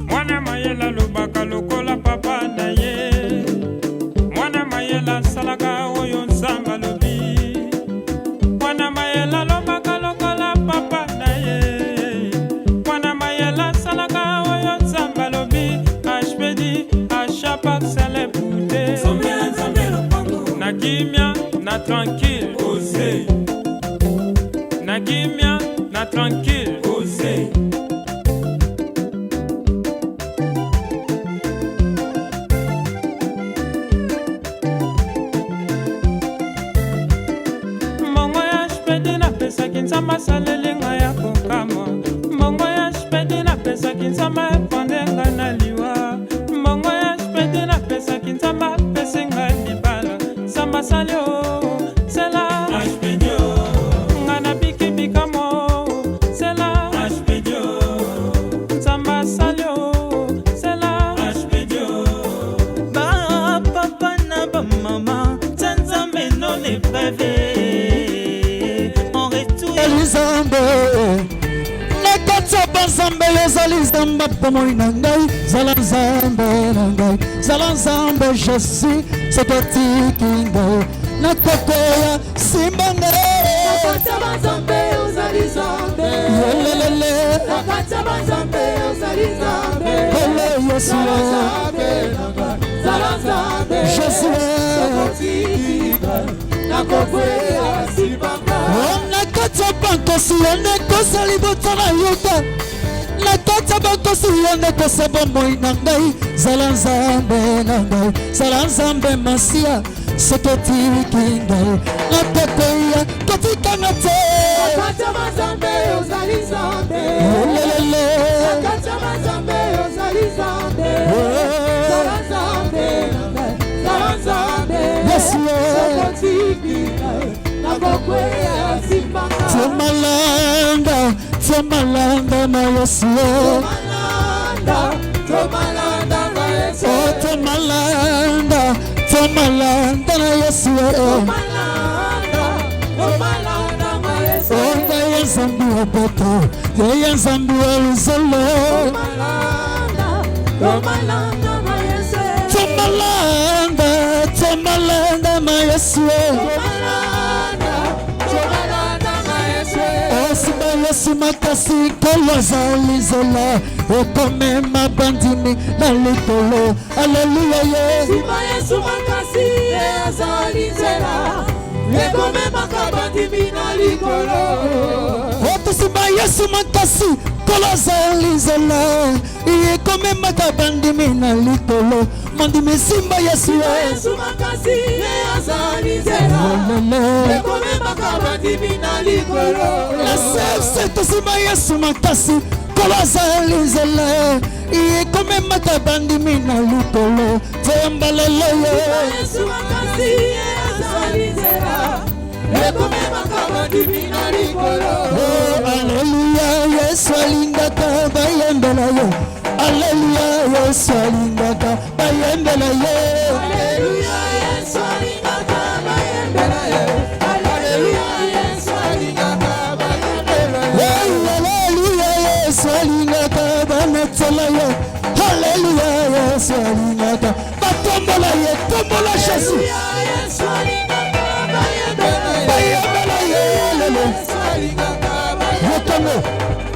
Mwana mayela lobaka lokola papa na ye. Mwana mayela salaka oyo nzamba lobi. Mwana mayela lobaka lokola papa na ye. Mwana mayela salaka oyo nzamba lobi. HPD achapa selebute. Na kimia na tranquille ose. Na kimia na tranquille ose. Nzamba salelenga ya kokama mbongo ya spedi na pesa kinzamba epandenga na liwa mbongo ya spedi na pesa kinzamba pesenga libala nzamba salio sela ashpedio ngana biki bikamo sela ashpedio nzamba salio sela ashpedio ba papa na ba mama tsanza meno ne pave Zambé nakatsa bazambe ezali zamba pomoi na ngai zala nzambe na ngai zala nzambe Jésus sokotiki ngai nakokoya simba ngai nakatsa bazambe ezali zambe lelele nakatsa bazambe ezali zambe ole Yesu zala nzambe Jésus sokotiki ngai nakokoya simba ngai nakatsa bankosi yende kosali botana yoka nakatsa bankosi yende kosaba moi na ngai zala nzambe na ngai zala nzambe masia sokotiki ngai nakokoya kotikanga te nakatsa bazambe ozali zambe lelele nakatsa bazambe ozali zambe zala nzambe na ngai zala nzambe sokotiki ngai nakokoya simba Tomalanda na Yesu Tomalanda na Yesu Tomalanda na Yesu Oya nzambi wa boto Oya nzambi wa luzolo Tomalanda na Yesu Tomalanda na Yesu Yesu makasi kolo zali zola ekome mabandimi na likolo Alleluia ye Sima Yesu makasi azali zela ekome makabandimi na likolo Oto sima Yesu makasi kolo zali zola ekome makabandimi na likolo Mandimi simba Yesu makasi azali zela ekome makabandimi na likolo Seto sima Yesu makasi kolazali zela ikome makabandimi na likolo tembalele Yesu makasi azali zela ikome makabandimi na likolo Alleluia Yesu alingaka bayembela yo Alleluia Yesu alingaka bayembela yo Alleluia Yesu alingaka bayembela yo Alleluia Yesu alingaka Yesu alingaka banatela ye Alleluia Yesu alingaka batombola ye tombola Jésus Yesu alingaka bayembela ye Yesu alingaka bayembela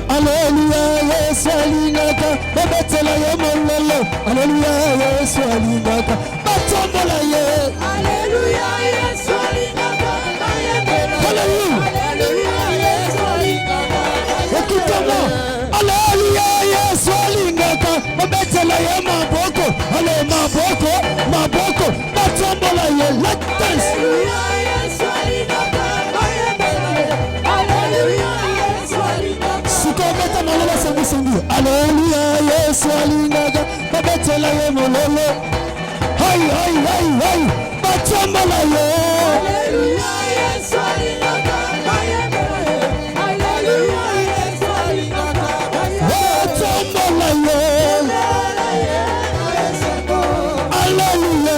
Alleluia Yesu alingaka babetela ye mololo Alleluia Yesu alingaka batombola ye Alleluia Yesu alingaka bayembela Alleluia Yesu alingaka ekitama Alleluia Yesu alingaka babetela ye maboko ale maboko batombola ye like this Alleluia Yesu alingaka bayembela Alleluia Yesu alingaka sikometa malala sangi Alleluia Yesu alingaka babetela ye mololo hai batombola ye Alleluia Yesu alingaka bayembela Alleluia Yesu alingaka batombola ye Alleluia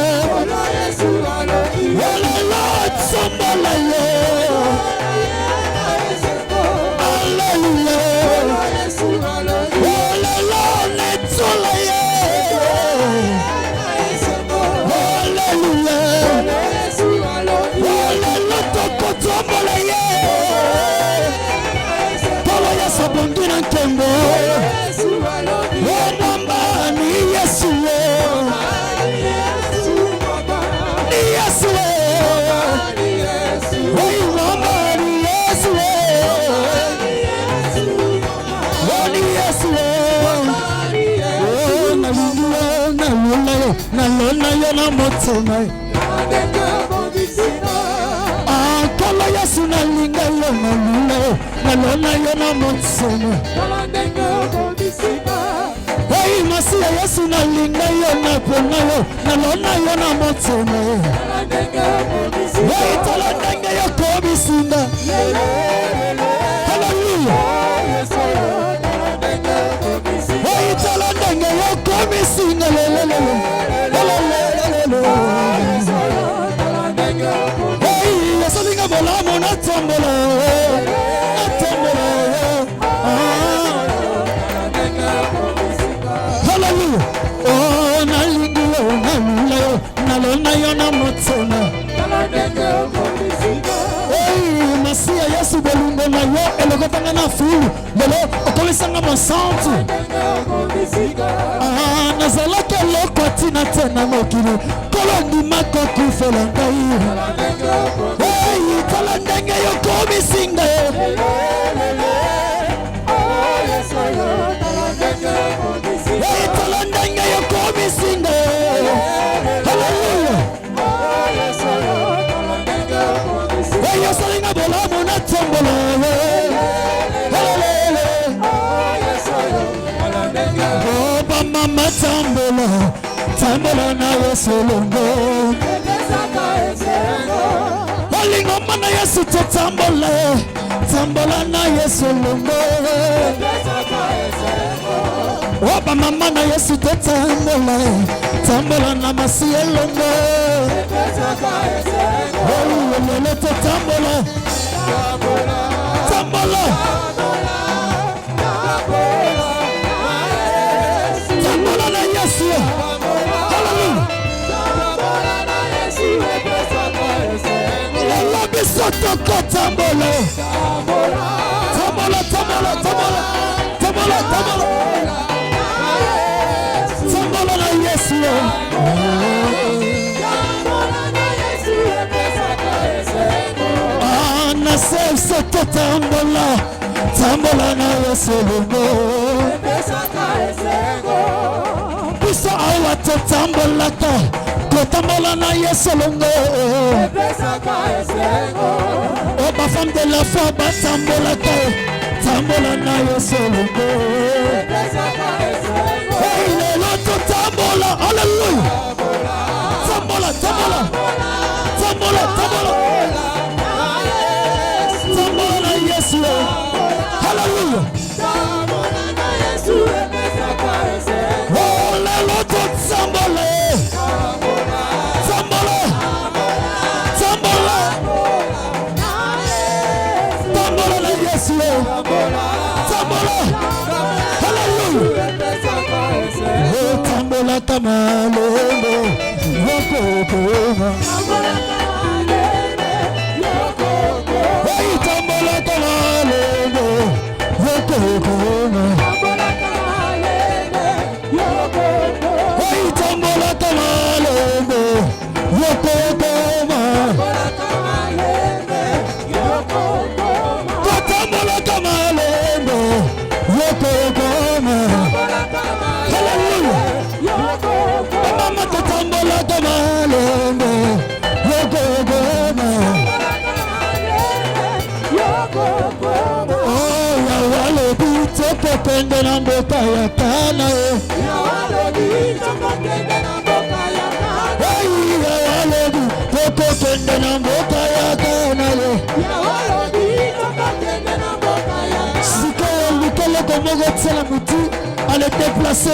Elle est déplacée.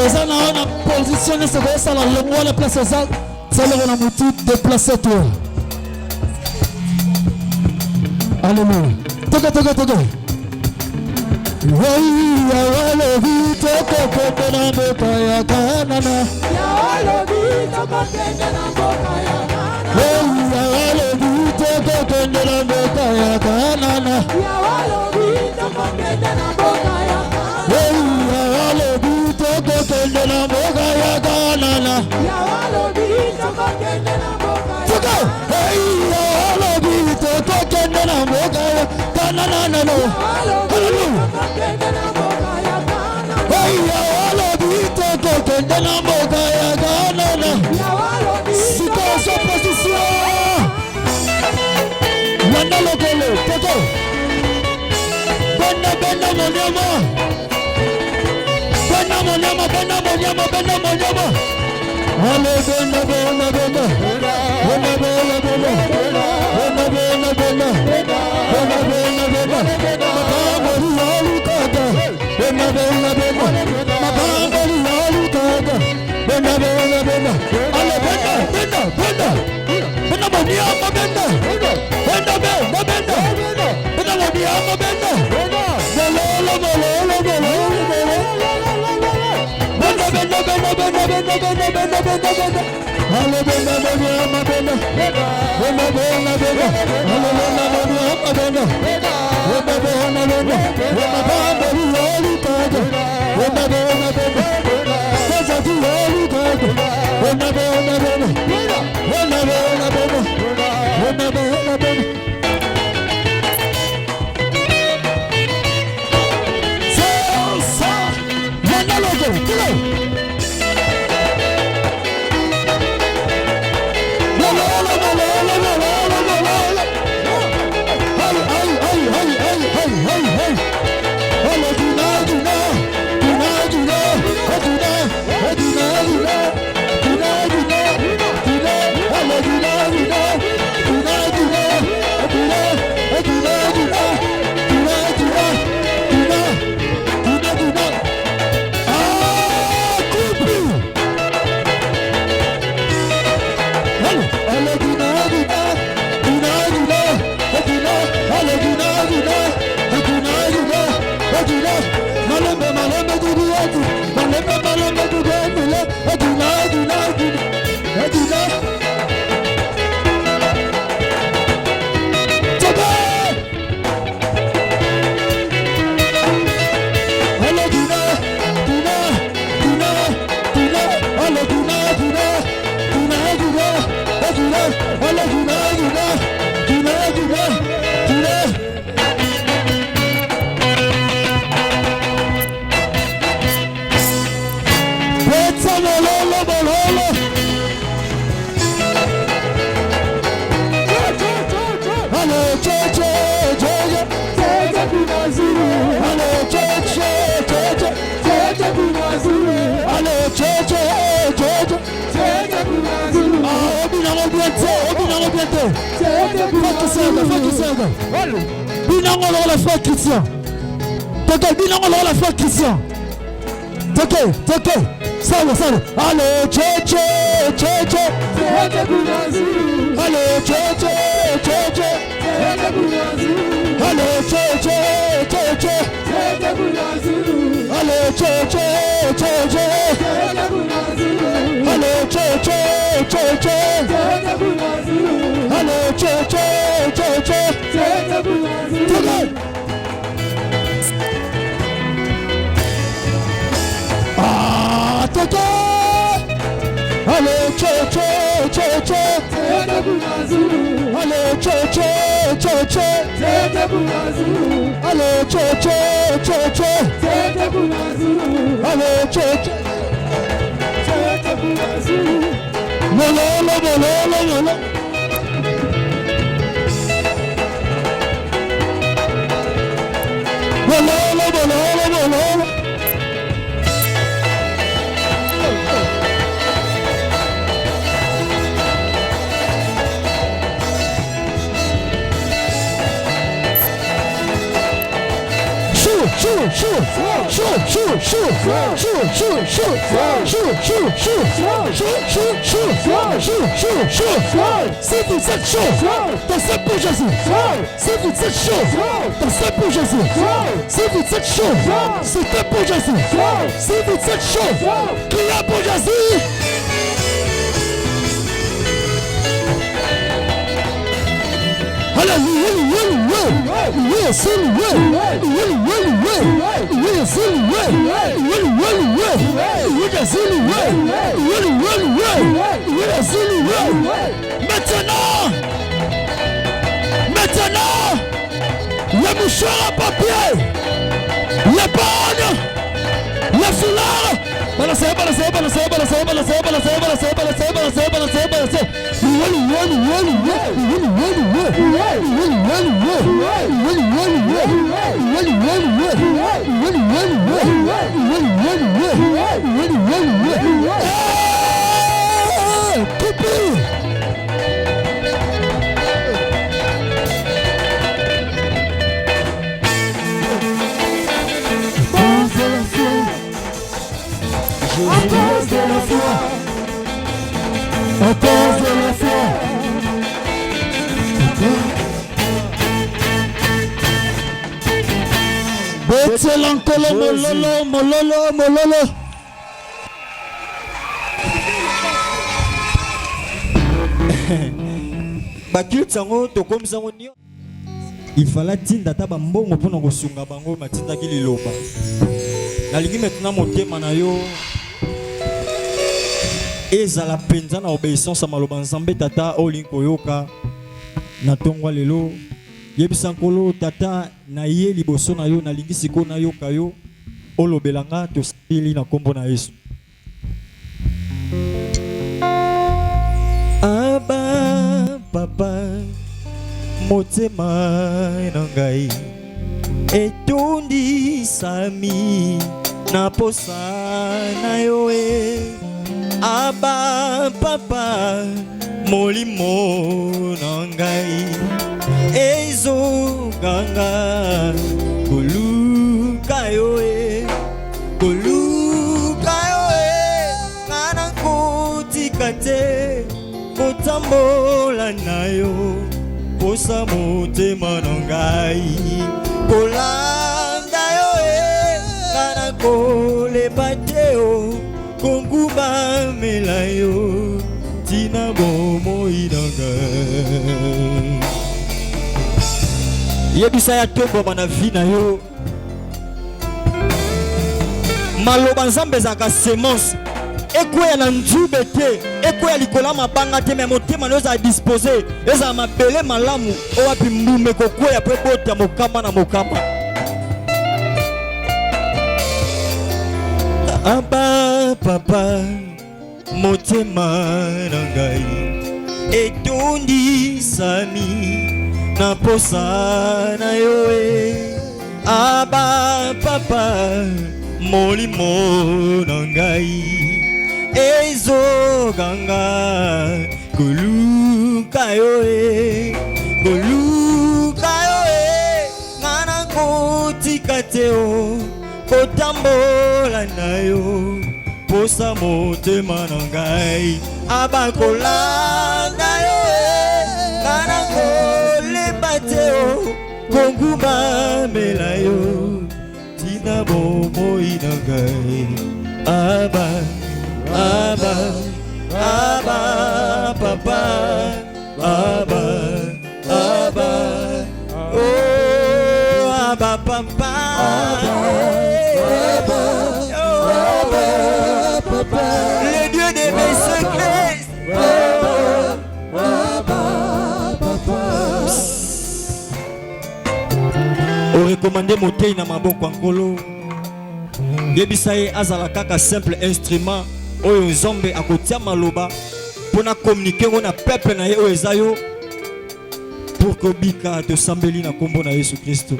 Et ça n'a pas positionné ce que ça, le mot la place, ça, c'est le déplacé tout. Alléluia. Toka. Hey, awalo vito koko na mboka ya Kanana. Ya awalo vito koko na mboka ya Kanana. Hey, awalo vito koko na mboka ya Kanana. Ya awalo vito koko na mboka ya Kanana. Hey, awalo vito koko na mboka ya Kanana. Ya awalo vito koko na mboka ya Kanana. Hey, awalo vito koko na mboka ya Kanana. Hallelujah. C'est ta position. Wanda lokolo, toto. Benda monyama. Ale benda. Si vous êtes chaud, dansez pour Jésus. Si vous êtes chaud, dansez pour Jésus. Si vous êtes chaud, c'était pour Jésus. Si vous êtes chaud, criez pour Jésus. Maintenant, les mouchoirs à papier, les bonnes, les foulards. Balancez. À cause de la foi. Betelankolo mololo. Bakiltsango tokomsango nio. Il fallait tinda ta bambongo pona kosunga bango matinda ki liloba. Nalingi maintenant motema na yo. Ezala penza na obéissance à maloba nzambe tata olinko yoka na tongwa lelo yebisankolo tata na ye liboso na yo na lingi siko na yoka yo olobelanga to stili na kombo na Yesu. Aba papa motema na ngai etundi sami na posa na yo Aba papa molimo nangai ezo ganga koluka yoe ngana kotikate kotambola nayo posa motema nangai kolanda yoe ngana kolepateo Konguba melayo tina bomo inanga Yebisa ya tombo bana vina yo Maloba nzambe zaka semence Ekwe na njube te Ekwe likola mabanga te me motema no za disposer eza mabele malamu owapi mbume kokwe ya prebota mokama na mokama Aba papa motema nangai etundi sami na posa na yoe Aba papa molimo nangai ezo ganga koluka yoe ngana kotikateo kotambola nayo posa motema nangai abakolanda yo ngana kolebateo konguma melayo tina bomoi nangai aba papa aba oh aba papa le Dieu de mes secrets o recommandé motei na maboko ngolo yebisa ye azala kaka simple instrument oyo nzambe akotia maloba pona communiquer na peuple na ye oyo ezayo pour que bika to sambeli na kombo na Yesu Kristo.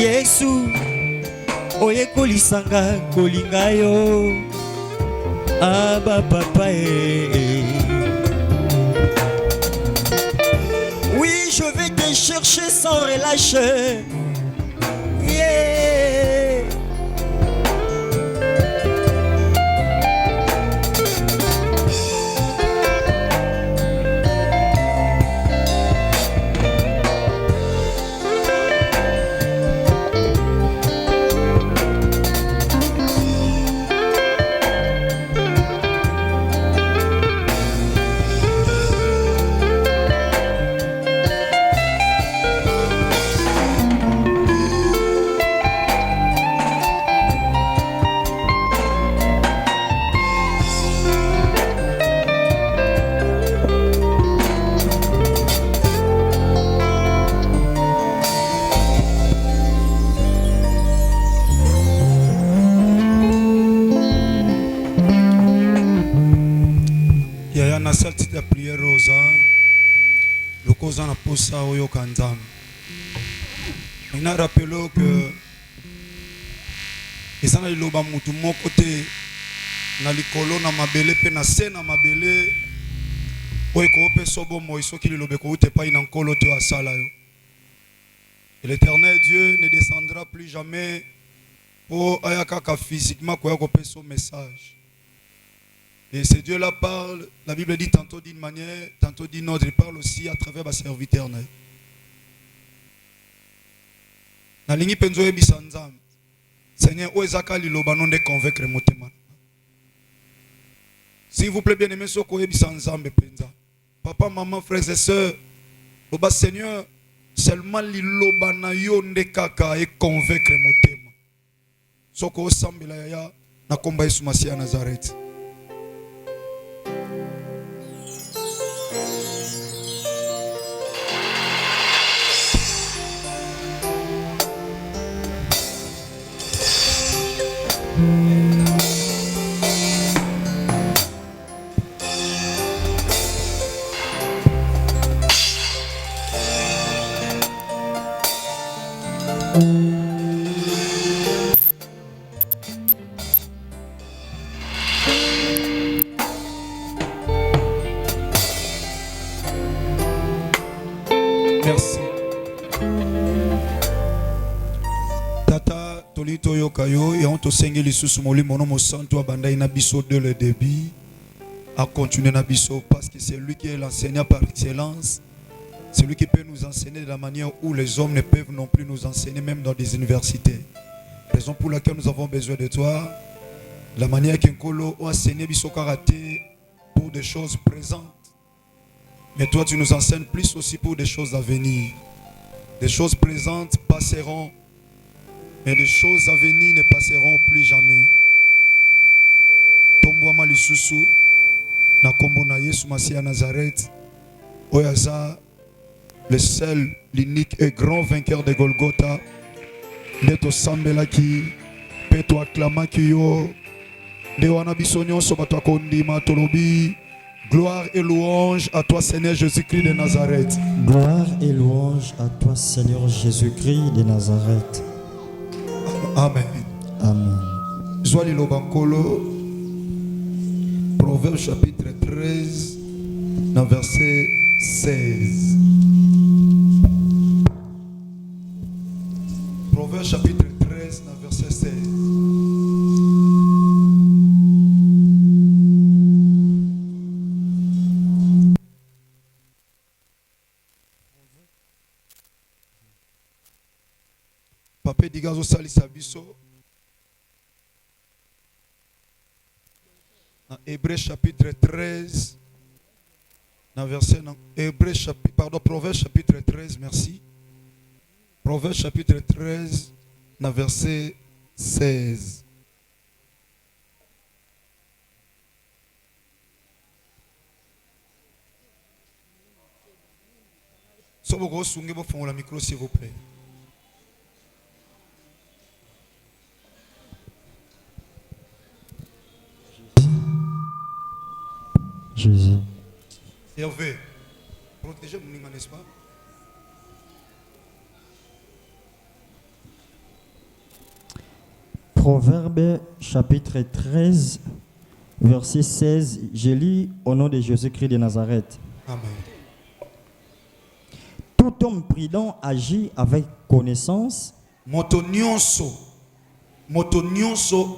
Yesu oye kolisanga kolinga yo aba papa Oui, je vais te chercher sans relâche. Yeah. Na salle de prière rosa le causa na posa oyo kanzam ina rappelo que ezana liloba mutu moko te na likolo na mabele pe na se na mabele oyo ko pe sobo moi soki lilobe ko ute pa ina nkolo te asala yo. Et l'Éternel Dieu ne descendra plus jamais pour ayakaka physiquement ko ko pe son message. Et ce Dieu-là parle, la Bible dit tantôt d'une manière, tantôt d'une autre. Il parle aussi à travers ma serviteur. Nalingi penzo ebisa nzambe. Seigneur, où ezaka liloba non de convaincre motema. S'il vous plaît, bien-aimés, soko ebisa nzambe penza. Papa, maman, frères et sœurs, oba Seigneur, seulement liloba na yo nde kaka et convaincre motema. Soko osambela ya na komba Yesu Masia Nazareth. Merci. Tata Tolito Yokayo et on te senge les sous moli mono mo santo abanda ina biso de le début à continuer na biso parce que c'est lui qui est l'enseignant par excellence. C'est lui qui peut nous enseigner de la manière où les hommes ne peuvent non plus nous enseigner même dans des universités. Raison pour laquelle nous avons besoin de toi. La manière qu'un colo a enseigné biso karaté pour des choses présentes. Mais toi, tu nous enseignes plus aussi pour des choses à venir. Des choses présentes passeront, mais des choses à venir ne passeront plus jamais. Tombouama lisusu, na kombo na Yesu Masia Nazareth, Oyaza, le seul, l'unique et grand vainqueur de Golgotha, Neto Sambela qui, Peto Aklama qui yo, de Wanabisonyo Sobato Kondima Tolobi. Gloire et louange à toi, Seigneur Jésus-Christ de Nazareth. Gloire et louange à toi, Seigneur Jésus-Christ de Nazareth. Amen. Amen. Zoali Lobankolo, Proverbe chapitre 13, dans verset 16. Proverbe chapitre 13, dans verset 16. Papa Digazo Salisa Biso. Dans Hébreux chapitre 13. Dans verset. Proverbe chapitre 13, merci. Proverbe chapitre 13, dans verset 16. Si vous avez la micro, s'il vous plaît. Jésus. Hervé, protégez mon nom, n'est-ce pas? Proverbe chapitre 13, verset 16. Je lis au nom de Jésus-Christ de Nazareth. Amen. Tout homme prudent agit avec connaissance. Moto nyonso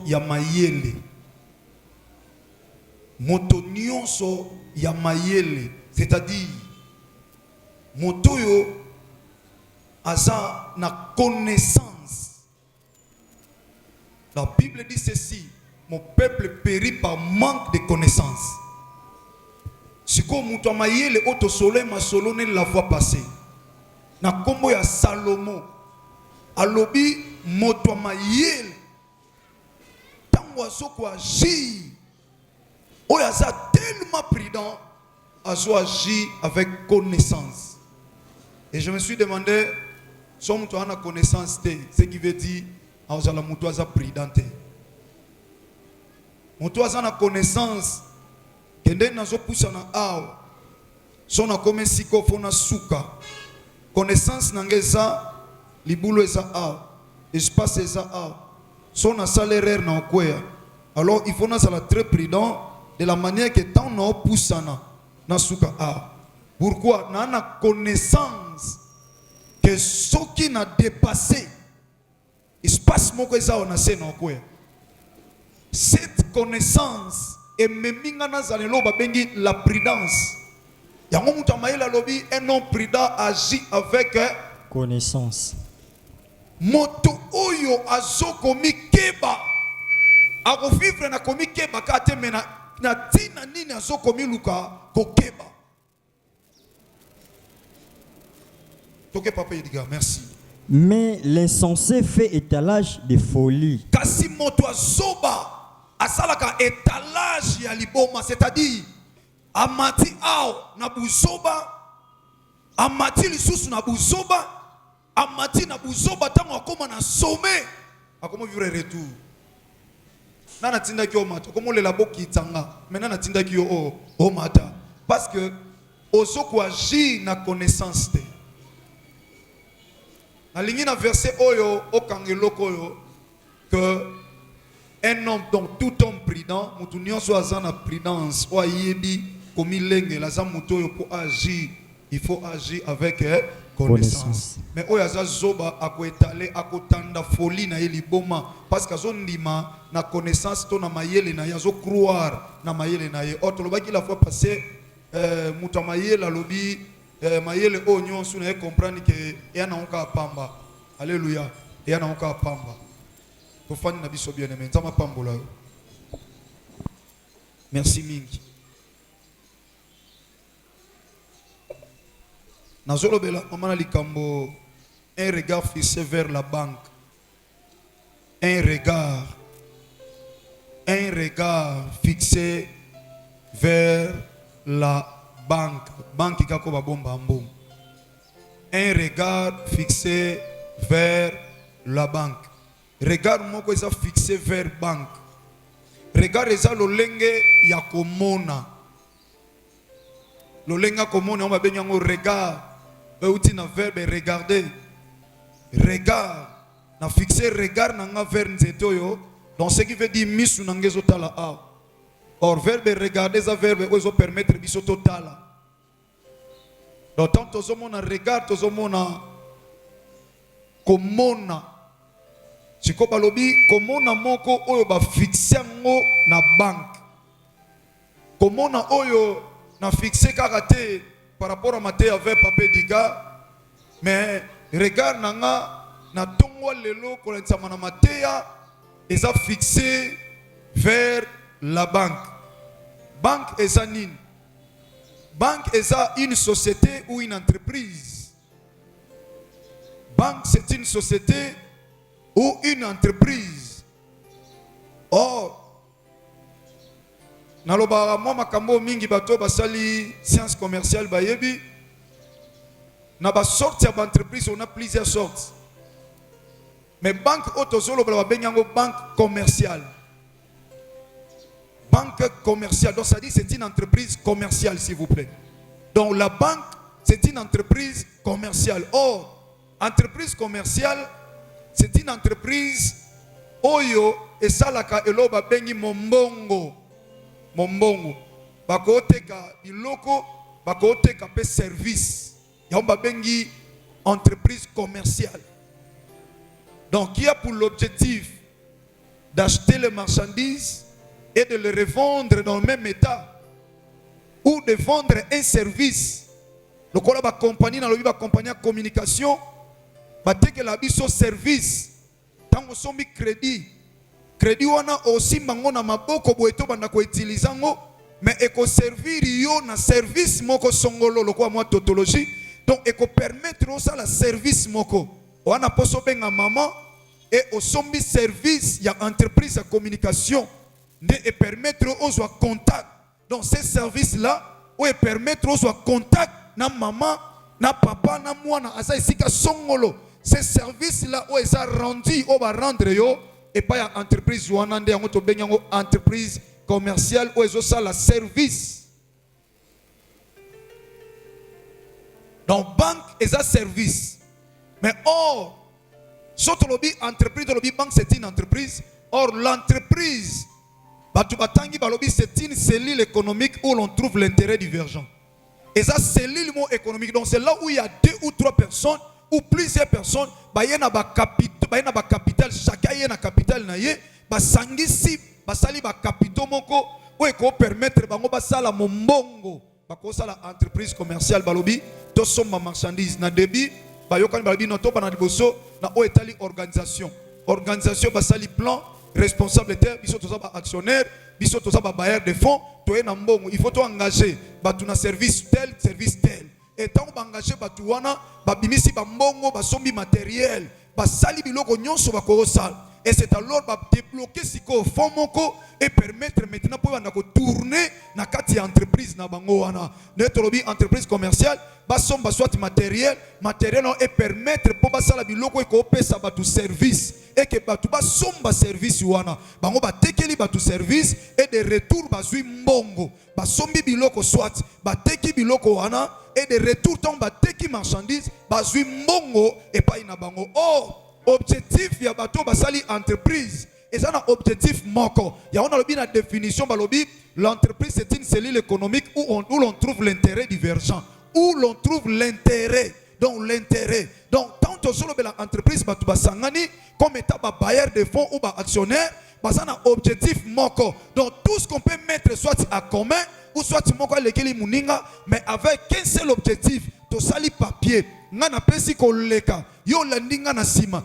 ya mayele. Moto nyonso ya mayele. C'est-à-dire, moto yo asa na connaissance. La Bible dit ceci: mon peuple périt par manque de connaissance. Siko moto mayele oto soleil ma solone la fois passée. Na kombo ya Salomo alobi moto mayele tango azoko agir oyo aza tellement prudent azo agir avec connaissance. Et je me suis demandé si moto ana connaissance te, ce qui veut dire azala moto aza prudent te. Moto aza na connaissance kende nazo pusa na awa sona kome siko fona suka. Connaissance nangeza libulo eza a espace eza a son salaire na okwea. Alors il faut na sala très prudent de la manière que tant na poussana na suka a. Pourquoi na connaissance que ce qui n'a dépassé espace moko eza na se na okwea. Cette connaissance et meminga na zalelo ba bengi la prudence. Yango mutu amayela lobi un homme prudent agit avec connaissance. Moto oyo azoko mikeba ako vivre na komi keba kate mena na tina nini azoko miluka kokeba. Toke papa Edgar, merci. Mais l'insensé fait étalage de folie. Kasi moto azoba asalaka étalage ya liboma, c'est-à-dire amati ao na buzoba, amati lisusu na buzoba, amati na buzoba tango akoma na sommet, akoma vivre retour. Nana tinda ki o mata, komo le labo ki tanga, mais nana tinda ki o mata, parce que osoko agir na connaissance te. Na lingi na verset oyo okangelo koyo que un homme, donc tout homme prudent, mutu nyonso aza na prudence, o ayebi komi lenge la za mutu oyo pour agir, il faut agir avec connaissance. Mais oyo aza zoba ako étaler ako tanda folie na ye liboma parce que azo ndima na connaissance to na mayele na ye azo croire na mayele na ye. Autre lobaki la fois passée mutu mayele alobi mayele o nyonso na ye comprendre que ya na onka pamba. Alléluia. Ya na onka pamba. To fani na biso bien aimé nzama pambola. Merci mingi. Nazolobela maman likambo, un regard fixé vers la banque. Un regard fixé vers la banque. Banque kako ba bomba mbom. Un regard fixé vers la banque. Regard moko eza fixé vers banque. Regard eza lolenge ya komona. Lolenga komona on va benga ngo regard. Beuti na verbe regarder. Regard. Na fixer regard na nga vers nzeto yo. Donc ce qui veut dire misu na ngezo tala a. Or verbe regarder ça verbe ozo permettre biso totala. Donc tant tozomona regard tozomona komona. Siko balobi komona moko oyo ba fixer ngo na banque. Komona oyo na fixer karaté par rapport à Matthieu avec Papa Diga, mais regarde nanga na tongo lelo kolensama na Matthieu et ça fixé vers la banque. Banque est nini? Banque est une société ou une entreprise. Banque c'est une société ou une entreprise. Or naloba moi makambo mingi bato basali science commerciale bayebi na ba sorte ya entreprise on a plusieurs sortes. Mais banque autosolo ba benyango banque commerciale. Banque commerciale, donc ça dit c'est une entreprise commerciale s'il vous plaît. Donc la banque c'est une entreprise commerciale. Or entreprise commerciale c'est une entreprise oyo esalaka eloba bengi mombongo. Mombongo bakoteka biloko, bakoteka pe service. Yamba bengi entreprise commerciale. Donc qui a pour l'objectif d'acheter les marchandises et de les revendre dans le même état, ou de vendre un service. Le kola ba compagnie na lobi ba compagnie communication ba teke la biso service. Tango sombi crédit wana aussi mango na maboko boeto banda ko utiliser ngo, mais eko servir yo na service moko songolo lokwa moi tautologie. Donc eko permettre au ça la service moko wana poso benga maman et au sombi service ya entreprise de communication et permettre aux à contact. Donc ces services là où permettre aux à contact na maman na papa na moi na asa isika songolo. Ces services là où ça rendu au va rendre yo et pas ya entreprise wana nde yango to benyango entreprise commerciale où eso ça la service. Donc banque est un service. Mais or surtout lobby entreprise de lobby banque c'est une entreprise. Or l'entreprise c'est une cellule économique où l'on trouve l'intérêt divergent. Et ça cellule économique, donc c'est là où il y a 2 ou 3 personnes ou plusieurs personnes, il y a un capital, chacun y a un capital naie, sangisi basali ba capitaux moko où eko permettre bango basala mombongo bakosala entreprise commerciale balobi to somba marchandise na débit bayokani balobi noto bana liboso na o etali organisation basali plan responsable terre biso toza ba actionnaire biso toza ba bailleur de fonds toye na mbongo il faut to engager batu na service tel et tant ba engager batu wana ba bimisi ba mbongo ba sombi matériel basali biloko nyonso bakosala. Et c'est alors va débloquer ce qu'on fait moko et permettre maintenant pour na ko tourner na kati entreprise na bango wana notre lobby entreprise commerciale ba somba soit matériel non et permettre pour ba sala biloko e ko pesa ba tout service et que ba tout ba somba service wana bango ba tekeli ba tout service et de retour ba zui mbongo ba sombi biloko soit ba teki biloko wana et de retour ton ba teki marchandise ba zui mbongo et pas ina bango. Oh objectif ya bato basali entreprise et ça un objectif moko ya on a le la définition balobi l'entreprise c'est une cellule économique où l'on trouve l'intérêt divergent, où l'on trouve l'intérêt donc tant que solo la entreprise bato basangani comme état ba bailleur de fonds ou ba actionnaire ça un objectif moko donc tout ce qu'on peut mettre soit à commun ou soit moko lekeli muninga mais avec un seul objectif to sali papier ngana pesi koleka yo landinga na sima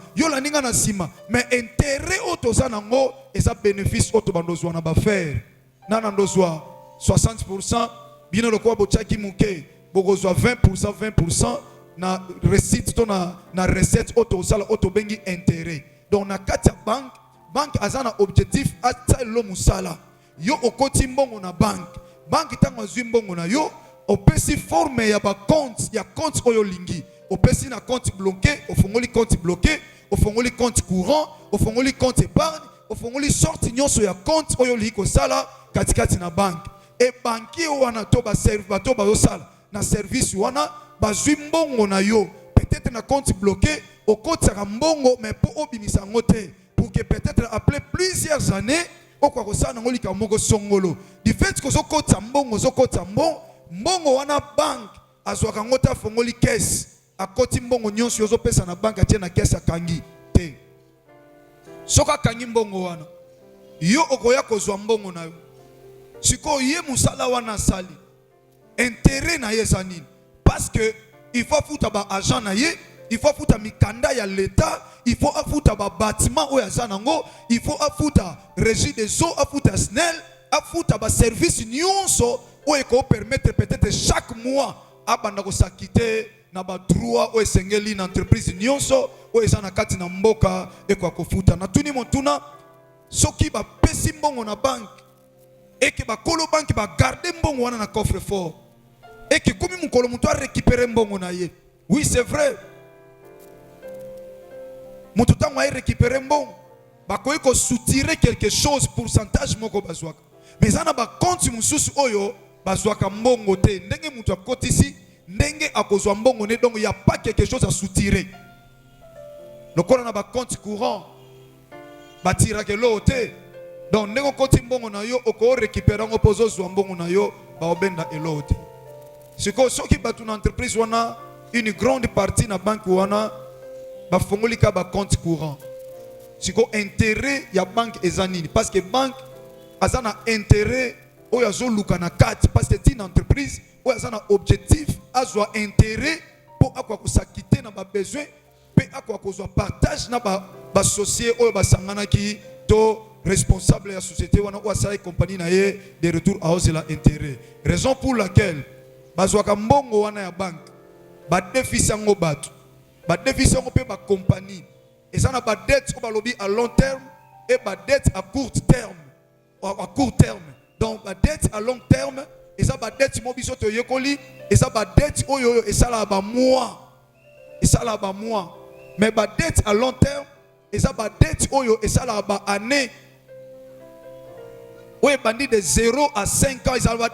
mais intérêt autoza nango et ça bénéfice auto bandozwa na ba faire nana ndozwa 60% bino lokwa bochaki muke bokozwa 20% na recette to na recette auto sala auto bengi intérêt. Donc na kati banque azana objectif ata lo musala yo okoti mbongo na banque tango zwi mbongo na yo opesi forme ya ba compte oyo lingi opesi na compte bloqué ofongoli compte bloqué ofongoli compte courant ofongoli compte épargne ofongoli sorti nyonso ya compte oyo liko sala katikati na banque et banquier wana to ba serve bato ba sala na service wana bazwi mbongo na yo peut-être na compte bloqué okotaka mbongo mais pour obimisa ngote pour que peut-être après plusieurs années okwa kosala ngoli ka moko songolo du fait que zokota mbongo wana banque azwaka ngota fongoli caisse akoti mbongo nyonso yozo pesa na banque atie na caisse akangi te soka kangi mbongo wana yo okoya kozwa mbongo na yo siko ye musala wana sali intérêt na ye zanini parce que il faut fouta ba agent na ye il faut fouta mikanda ya l'état il faut afuta ba bâtiment oya zanango il faut afuta régie des eaux afuta SNEL afuta ba service nyonso ou eko permettre peut-être chaque mois abanda ko sakite na ba droit ou esengeli na entreprise nyonso ou ezana kati na mboka eko kofuta na tuni montuna soki ba pesi mbongo na banque et que ba kolo banque ba garder mbongo wana na coffre fort et que comme mukolo muto a récupérer mbongo na ye. Oui, c'est vrai. Muto tango a récupérer mbongo ba koyi ko soutirer quelque chose pourcentage moko bazwaka mais zana ba compte mususu oyo bazwaka mbongo te ndenge mutu akotisi ndenge akozwa mbongo ne donc il y a pas quelque chose à soutirer. Le na ba compte courant batira ke lote. Donc ndeko koti mbongo na yo oko récupérer ngo pozo zwa mbongo na yo ba obenda elote. Siko soki batu na entreprise wana une grande partie na banque wana ba fongoli ka ba compte courant. Siko intérêt ya banque ezanini parce que banque azana intérêt oyo azoluka na kati parce que c'est une entreprise oyo azana objectif azwa intérêt pour akwa kusakite na ba besoin pe akwa kozwa partage na ba associé oyo basangana ki to responsable de la société wana ou asala compagnie na ye de retour à hausse la intérêt. Raison pour laquelle bazwaka mbongo wana ya banque ba déficit ngo batu ba déficit ngo pe ba compagnie et ça na ba dette ba lobby à long terme et ba dette à court terme donc ba dette à long terme et ça ba dette mo biso to yekoli et ça ba dette oyo et ça la ba mois mais ba dette à long terme et ça ba dette oyo et ça la ba année. Oui, bandit de 0 à 5 ans, ils ont la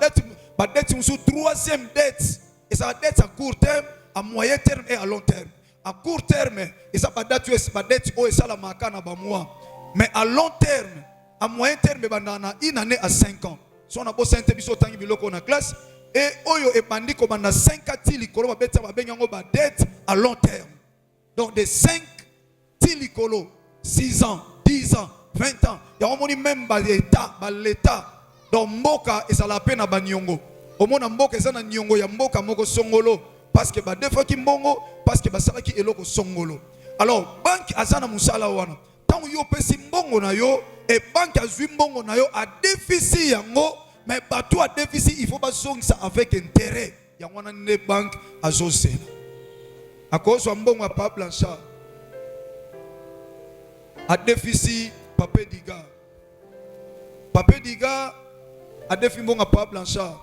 dette sous troisième dette. Et ça va dette à court terme, à moyen terme et à long terme. À court terme, et ça va dette et ça la marque na ba mois. Mais à long terme, à moyen terme, bandana une année à 5 ans. Si on a beau sainte biso tangi biloko na classe et oyo et bandit comme on a 5 atili kolo ba bête ba benyango ba dette à long terme. Donc de 5 tilikolo 6 ans, 10 ans, 20 ans. Il y a même l'état. Donc mboka et ça la peine à banyongo. Au moins mboka et ça na nyongo ya mboka moko songolo parce que ba defa ki mbongo parce que ba sala ki eloko songolo. Alors banque azana musala wana. Tant yo pesi mbongo na yo et banque azui mbongo na yo a déficit yango mais ba toi a déficit il faut pas song ça avec intérêt. Ya wana ne banque azosela. A cause wa mbongo a pas blanchard. A déficit Papa Diga a défi mbongo pa Blanchard.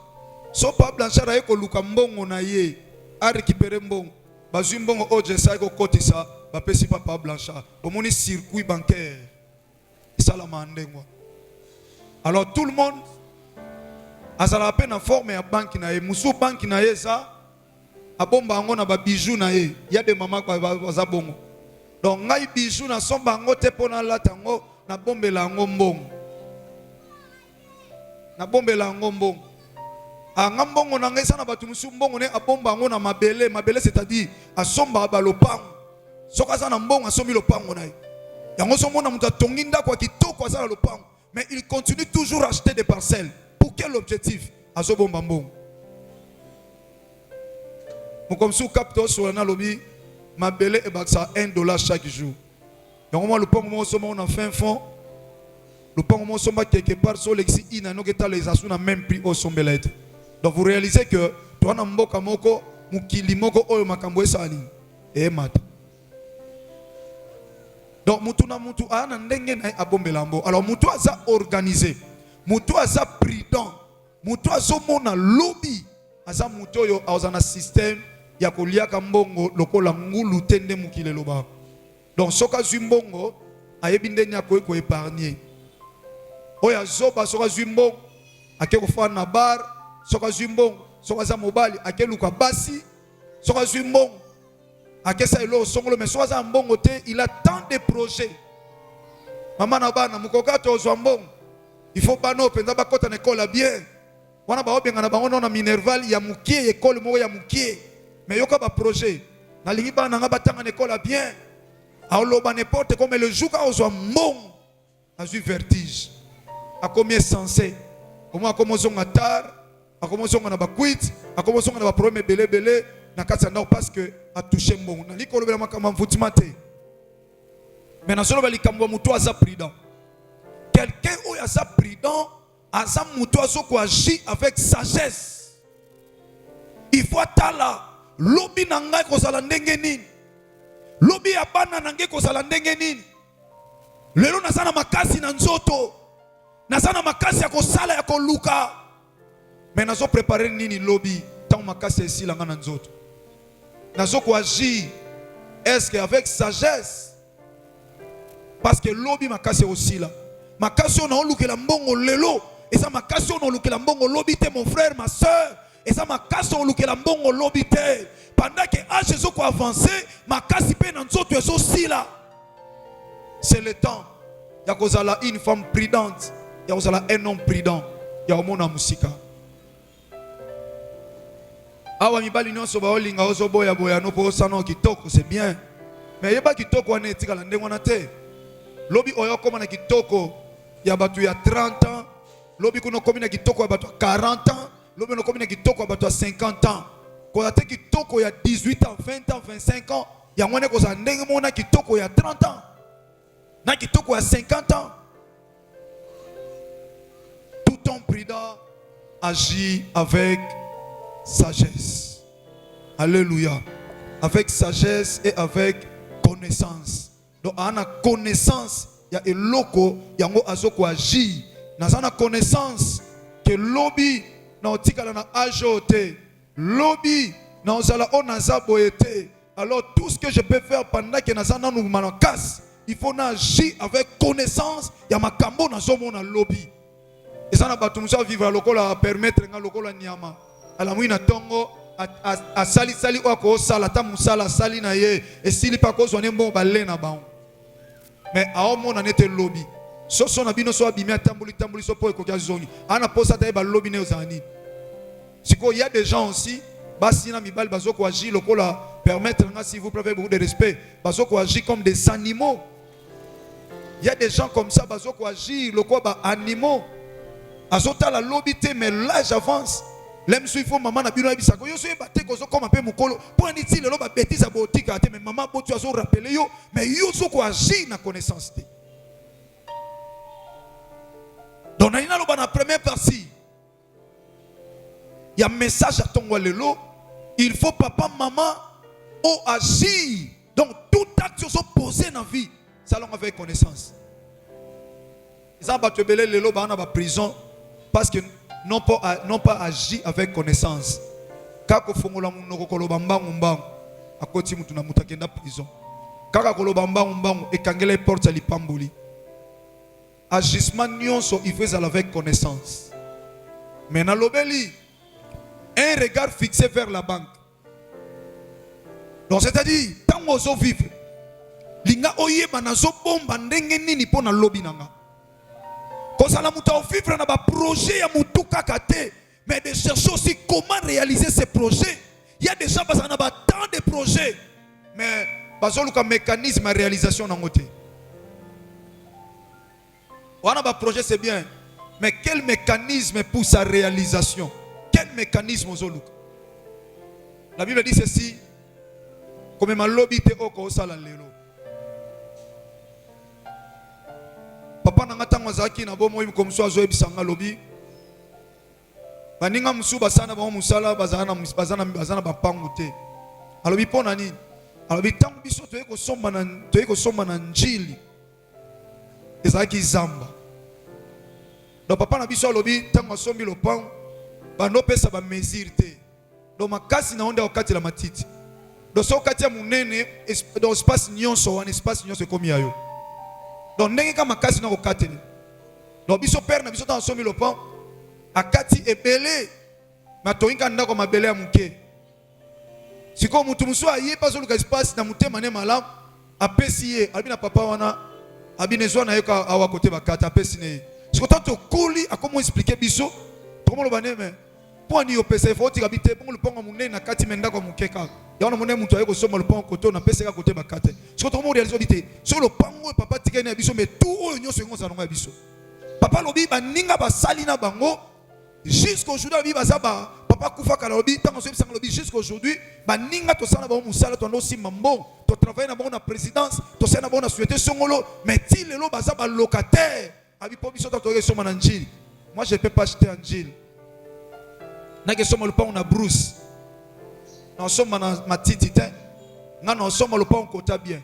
So pa Blanchard a eko luka mbongo na ye a récupérer mbongo. Bazui mbongo oje sa eko kotisa ba pesi Papa Blanchard. Omoni circuit bancaire. Ça la mandengwa. Alors tout le monde a la peine en forme ya banque na ye. Musu banque na ye ça a bomba ngo na ba bijoux na ye. Il y a des mamans qui va bongo. Donc ngai bijoux na somba ngo te pona latango na bombe la ngombong a ngambongo na ngesa na batu musu mbongo ne abomba ngo na mabele c'est-à-dire asomba ba lopango soka za na mbongo asomi lopango na yango somo na muta tonginda kwa kitoko za lopango mais il continue toujours à acheter des parcelles pour quel objectif azobomba mbongo mo comme sous capto sur na lobby mabele e baksa $1 chaque jour. Donc moi le pont moi somme on a fin fond le pont moi somme quelque part sur l'exi ina no geta les asu na même prix au sombelete. Donc vous réalisez que toi na mboka moko mukili moko oyo makambo esali e mata. Donc mutu na mutu ana ndenge na abombela mbo. Alors mutu aza organisé, mutu aza prudent, mutu azomona lobby aza mutu oyo azana système ya koliaka mbongo lokola ngulu tende mukile loba. Donc soka zumbongo ayebi ndenya ko épargner. Oya zoba soka zumbongo akeko fa na bar, soka zumbongo soka za mobali akeluka basi, soka zumbongo akesa elo songolo mais soka za mbongo te, il a tant de projets. Mama na bana mukoka to zwambongo. Il faut pas no penza ba kota na école bien. Wana ba obenga na bango na Minerval ya mukie école mo ya mukie. Mais yoka ba projet. Na lingi bana nga batanga na école bien. Aoloba n'importe comme le jour quand on soit mon a eu vertige a combien censé au moins comme on a tard a comme on a ba quit a comme on a ba problème belé na kati na parce que a touché mon na likolo bela makamba mfutimate mais na solo bali kambo muto aza prudent quelqu'un ou aza prudent aza muto azo ko agir avec sagesse il faut tala lobi na ngai ko sala ndenge nini lobi ya bana nange kozala ndenge nini lelo nazana makasi na nzoto nazana makasi ya kosala ya koluka mais nazo préparer nini lobi tant makasi esila nga na nzoto nazo ko agir est-ce que avec sagesse parce que lobi makasi osila makasi on olukela mbongo lelo et ça makasi on olukela mbongo lobi te mon frère ma soeur et ça makasi on olukela mbongo lobi te. Pendant que âge Jésus avance, ma casse pe na nzoto ezo sila. C'est le temps. ya kozala une femme prudente, ya kozala un homme prudent, ya omona musika. Awa mibali nyonso ba olinga ozo boya boya no po sana kitoko, c'est bien. Mais yeba kitoko wana etika la ndengo na te. Lobi oyo koma na kitoko ya batu ya 30 ans, lobi kuno komi na kitoko ya batu ya 40 ans, lobi no komi na kitoko ya batu ya 50 ans. Ko te kitoko ya 18 ans, 20 ans, 25 ans, ya ngone ko za ndenge mona kitoko ya 30 ans. Na kitoko ya 50 ans. Tout homme prudent agit avec sagesse. Alléluia. Avec sagesse et avec connaissance. Donc, on a connaissance, il y a un loco, il y a un azoko agir. Dans la connaissance que lobby, dans le ajoté, lobby, dans le alors tout ce que je peux faire pendant que nous nous casse, il faut agir avec connaissance. Il y a ma cambo dans le lobby. Et ça n'a pas tout vivre à l'okola permettre à l'okola nyama. À la mouina tongo. A sali sali wako sala ta musala sali na ye et sili pa ko zone bon balé na ba mais a o mona nete lobby so so na bino so abimi atambuli tambuli so po ko zoni ana posa ta ba lobby ne ozani siko il y a des gens aussi basi na mibal bazoko agir lokola permettre nga s'il vous plaît beaucoup de respect bazoko agir comme des animaux. Il y a des gens comme ça bazoko agir lokola ba animaux azota la lobby te mais l'âge avance. L'aime il faut maman na bino ebisako yo so ebate ko so comme pe mukolo pour nditi lelo ba bêtise abotika te mais maman botu azo rappeler yo mais yo so ko agir na connaissance te. Donc na ina lo ba na première partie. Il y a un message à ton lelo, il faut papa maman au agir. Donc tout acte so posé dans vie, ça l'on avec connaissance. Ils ont battu belé lelo ba na ba prison parce que non pas agir avec connaissance. Kako fongola munoko koloba mbangu mbangu akoti mutu na mutakenda prison. Kaka koloba mbangu mbangu ekangela porte lipamboli. Agissement nyonso il fait avec connaissance. Mais na lobeli un regard fixé vers la banque. Donc c'est-à-dire tant ozo vivre linga oyeba na zo bomba ndenge nini pona lobi nanga. Quand ça la muta vivre na ba projet ya mutu kakate, mais de chercher aussi comment réaliser ces projets. Il y a des gens qui ont tant de projets, mais ils ont un mécanisme de réalisation dans côté. On a un projet, c'est bien, mais quel mécanisme pour sa réalisation? Quel mécanisme aux autres? La Bible dit ceci, comme ma lobby te oko sala lelo. Papa nanga tango zaki na bomo im comme so azo ebisanga lobby. Baninga musuba sana ba musala bazana ba pangu te. Alobi pona nini? Alobi tango biso to eko somba na njili. Ezaki zamba. Do papa na biso alobi tango sombi lo pangu bando pesa ba mesure te. Do makasi na onda okati la matiti. Do so kati ya munene do espace nyonso wana espace nyonso komi ayo. Donc ndenge kama makasi na okati. Do biso père na biso tango sombi lo pangu akati ebele matoinga ndako mabele ya muke. Siko mutu muso aye paso luka espace na mutema ne malam apesi ye albina papa wana abine zwana yoka awa kote bakata apesi ne. Siko tanto kuli akomo expliquer biso tomo lo baneme poni yo pesa il faut tika bite bongo lupongo munene na kati menda ko mukeka. Ya wana munene mutu ayeko soma lupongo koto na pesa ka kote bakata. Siko tomo réaliser bite. So lo pango papa tika ne biso mais tout oyo nyonso ngo za ngo biso. Papa lobi ba ninga ba sali na bango jusqu'aujourd'hui bazaba papa kufa kalobi tant on se lobi jusqu'aujourd'hui ba ninga to sana ba musala to ndosi mambo to travailler na bon na présidence to sana bon na société songolo mais ti lelo bazaba locataire abi po biso to to soma na njili. Moi je ne peux pas acheter un njili na ke soma le pa on a Bruce na soma na matiti te nga na soma le pa on kota bien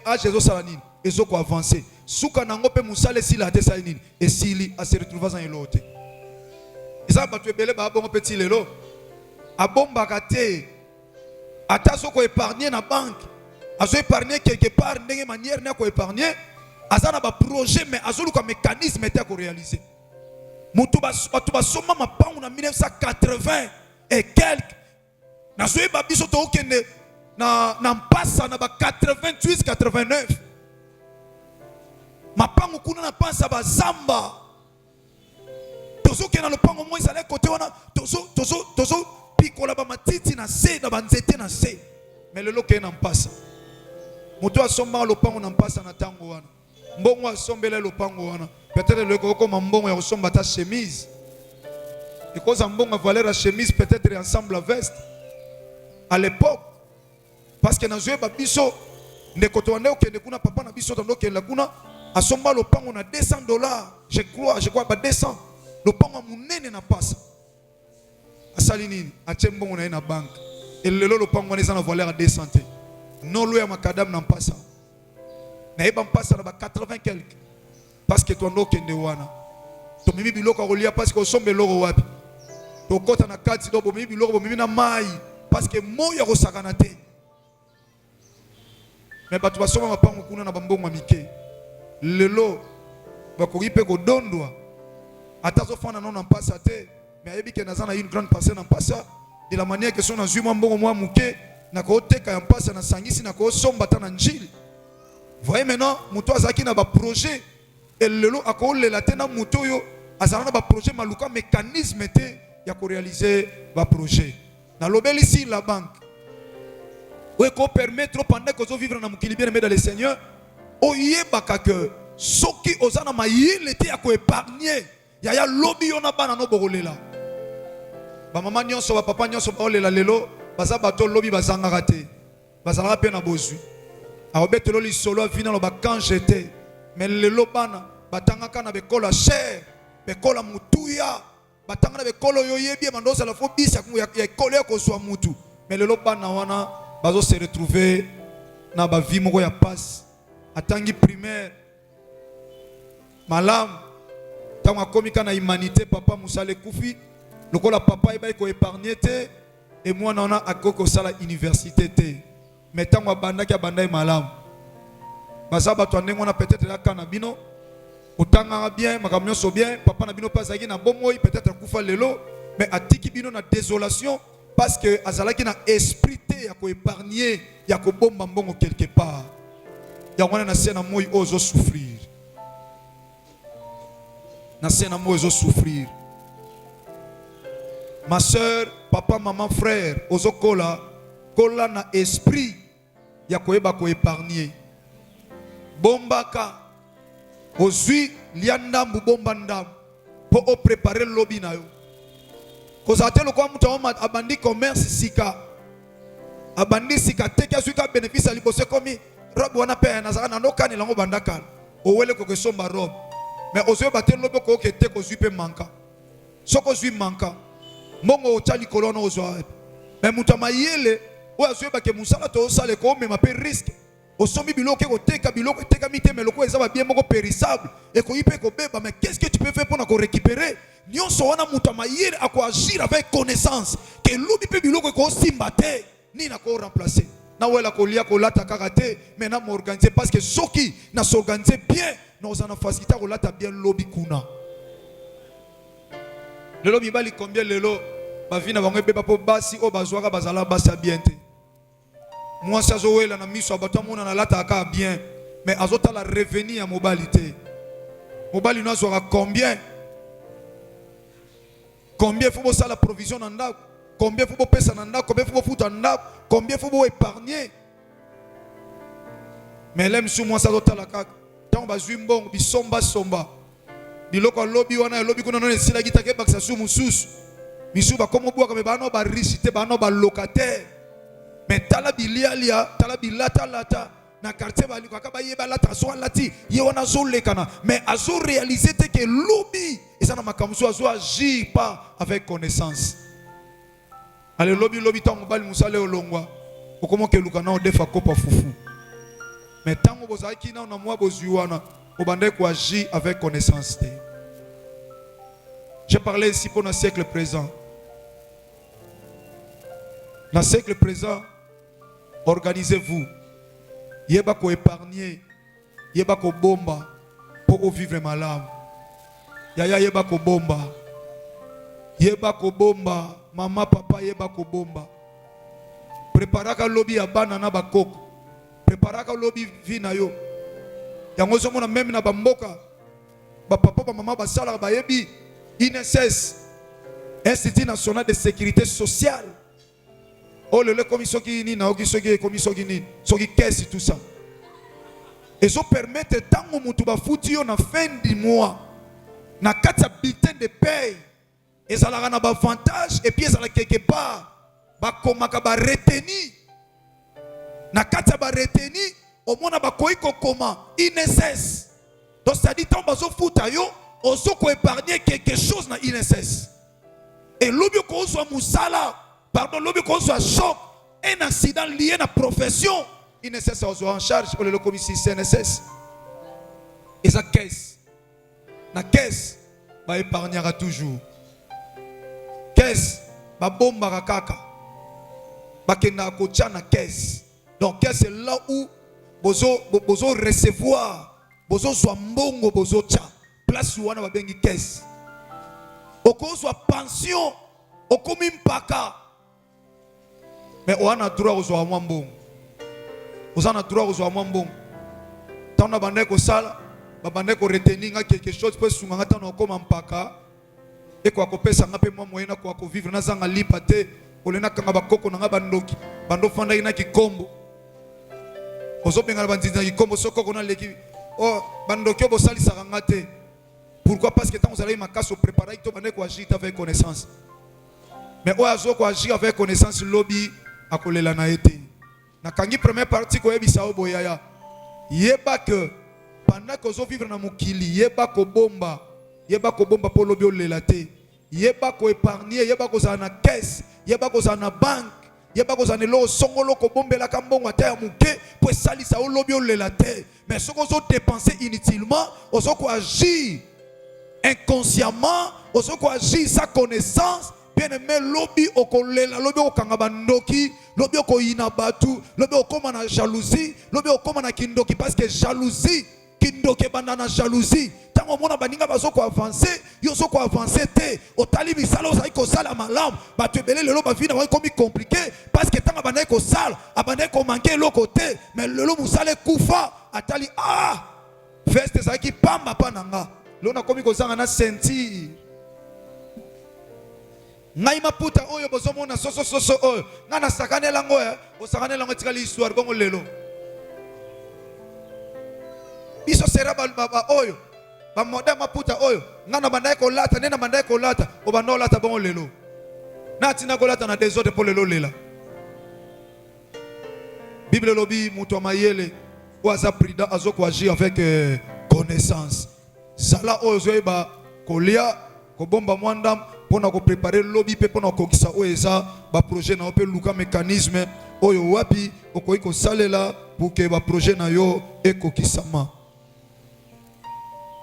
ah Jésus salanine ezo ko avancer suka nango pe musale sila te salinine et sili a se retrouver dans elote isa batu ebele ba bongo petit lelo abomba kate ataso ko épargner na banque azo épargner quelque part ndenge manière na ko épargner azana ba projet mais azolu ko mécanisme était ko réaliser mutu ba soma mapangu na 1980 et quelques na zo ba biso to okende na mpasa na ba 88 89 mapango kuna na pansa bazamba tozo ke na lopango mo ezala côté wana tozo pikola ba matiti na se na banzete na se mais lelo ke na mpasa moto asomba lopango na mpasa na tango wana mbongo asombela lopango wana peut-être le koko mbongo ya kosomba ta chemise et cause mbongo valeur la chemise peut-être ensemble la veste à l'époque parce que na joué ba biso ndeko to ande okende kuna papa na biso tando okende kuna asomba lopango na $200 je crois ba 200 lopango munene na pasa asali nini atie mbongo na banque et lelo lopango na valeur à 200 te non lo ya makadam na pasa na eba mpasa na ba 80 quelque parce que to ando okende wana to mimi biloko kolia parce que osombe loko wapi to kota na kati do mimi biloko mimi na mai parce que moya ko sakana te mais bato basoma mapango kuna na bambongo mike lelo bakoki pe ko dondwa atazo fana non en passa te mais ayebi ke nazana une grande parcelle en passa de la manière que son azui mbongo mwa muke na ko teka en passa na sangisi na ko somba ta na njili. Voyez maintenant muto azaki na ba projet et lelo akolela te na muto yo azana na ba projet maluka mécanisme te ya ko réaliser ba projet na lobeli ici la banque oui qu'on permettre pendant que vous vivre dans mukili bien dans le Seigneur oyebaka que soki ozana mayele te ya ko épargner ya lobi yona bana no bokolela ba mama nyonso ba papa nyonso ba olela lelo baza bato lobi bazanga te bazala pe na bozwi aobetelo li solo vina lo ba quand j'étais mais lelo bana batanga kana bekola cher bekola mutuya batanga na bekolo yo yebi mandosa la fo bisa ya kolo ko so mutu mais lelo bana wana bazo se retrouver na ba vie moko ya passe atangi primaire malam tango akomika na humanité papa musale kufi lokola papa eba ko épargner te et moi nana akoko sala université te mais tango abandaki abandai malam baza bato ndenge wana peut-être la kana bino otanga bien makamyo so bien papa na bino pasaki na bomoi peut-être kufa lelo mais atiki bino na désolation parce que azalaki na esprit te ya ko épargner ya ko bomba mbongo quelque part ya wana na sena moi ozo souffrir na sena moi ozo souffrir ma sœur papa maman frère ozo kola na esprit ya ko eba ko épargner bombaka ozui liandambu bomba ndambu po o préparer lobby na yo kozate lokwa mutu abandi commerce sika abandi sika teki asuka bénéfice alibose komi robe wana pe na zaka na nokani lango bandaka owele ko kesomba robe mais ozui batel lobe ko kete ko zui pe manka soko zui manka mbongo ochali kolono ozwa mais mutu mayele o azui ba ke musala to sale ko mema pe risque osomi biloko ko teka biloko teka mite meloko ezaba bien moko périssable et ko ipe ko beba mais qu'est-ce que tu peux faire pour na ko récupérer nyonso wana mutu mayele ako agir avec connaissance que lobi pe biloko ko simba te ni na ko remplacer na wela ko lia ko lata karate mais na m'organiser parce que soki na s'organiser bien na ozana facilité ko lata bien lobi kuna lelo mibali combien lelo ba vina bango beba po basi o bazwaka bazala basi bien te moi ça zoela na miso abato mona na lata aka bien mais azota la revenu ya mobilité mobali no azwaka combien faut ça la provision na ndako combien faut pesa na ndako combien faut futa ndako combien faut épargner mais l'aime sous moi ça zota la kaka tant bazwi mbongo bisomba somba biloko lobby wana lobby kuna no esila kitake bakisa su mususu misu ba komo bwa ka bano ba risite bano ba locataire mais tala bilialia tala bilata lata na quartier bali kwa kaba yeba lata so lati ye wana zo lekana mais azo réaliser que lobby et ça na makamso azo agir pas avec connaissance ale lobby tango bali musale olongwa okomo ke lukana o defa kopa fufu mais tango bozaki na na mwa bozuwana obande ko agir avec connaissance. J'ai parlé ici pour le siècle présent. Dans le siècle présent, organisez-vous. Yeba ko épargner, yeba ko bomba pour vivre malade. Yaya yeba ko bomba. Yeba ko bomba, mama papa yeba ko bomba. Préparaka lobby ya banana bakoko. Préparaka lobby vina yo. yango ozomona même na bamboka bapapa bamama basalaka bayebi INSS, Institut National de Sécurité Sociale. Oh le comme soki ni na oki soki comme soki ni soki caisse tout ça. Et ça permet tango mutu ba futi yo na fin du mois na kati bulletin de paye. Et ça la na ba avantage et puis ça la quelque part ba komaka ba retenu. Na kati ba retenu au mona ba koiko koma INSS. Donc ça dit tant bazo futa yo ozo ko épargner quelque chose na INSS. Et l'objet qu'on soit musala, pardon, l'objet qu'on soit choc, un accident lié à la profession, INSS soit en charge pour le commissaire CNSS. Et sa caisse, la caisse, va épargnera toujours. Caisse, va bomba kaka, va kena kocha na caisse. Donc caisse c'est là où bozo recevoir, bozo soit mbongo bozo cha, place où on va bengi caisse. Oko soit pension, oko mimpaka. Mais on a droit aux amambong. On a droit aux amambong. Tant on a bandé ko sala, bandé ko retenir quelque chose pour sunga tant on comme mpaka. Et quoi ko pesa ngape moi moyena quoi ko vivre na zanga lipate. Olena kanga bakoko na bandoki. Bando fanda ina kikombo. Ozo benga bandina kikombo soko kona leki. Oh bandoki obo sali sarangate. Pourquoi? Parce que quand vous allez ma casse au préparer, tu vas agir avec connaissance. Mais au hasard quoi agir avec connaissance, lobby à coller la naïté. Na kangi première partie ko ebisa oboyaya. Yeba que pendant que vous vivre na mukili, yeba ko bomba pour lobby olelate. Yeba ko épargner, yeba ko za na caisse, yeba ko za na banque, yeba ko za ne lo songolo ko bombela kambongo ata muke pour salisa o lobby olelate. Mais ce qu'on a dépensé inutilement, on ko agir inconsciemment, on se agit sa connaissance, bien aimé lobby au kolela, lobby au kangabandoki, lobby au inabatu, lobby au komana jalousie, lobby au komana kindoki, parce que jalousie, kindoki bandana jalousie. Tant au monde baninga baso ko avancer, yo so ko avancer te, au talibi salo sa ko sala malam, ba te belé le lo ba vie na comme compliqué, parce que tant abandé ko sal, abandé ko manquer l'autre côté, mais le lo musale kufa, atali ah, feste sa ki pamba pananga. Lona komi kozanga na sentir ngai maputa oyo bozomona soso oyo ngana sakane lango ya osakane lango tikali histoire bongo lelo biso sera baba oyo ba moda maputa oyo ngana bandaye ko lata nena bandaye ko lata obando lata bongo lelo na tina ko lata na désordre pour lelo lela Bible lobi muto mayele oza prudent azoko agir avec connaissance. Sala ozoeba kolia ko bomba mwandam pona ko préparer lobby pe pona ko kisa oeza ba projet na ope luka mécanisme oyo wapi okoyi ko salela pour que ba projet na yo ekokisama.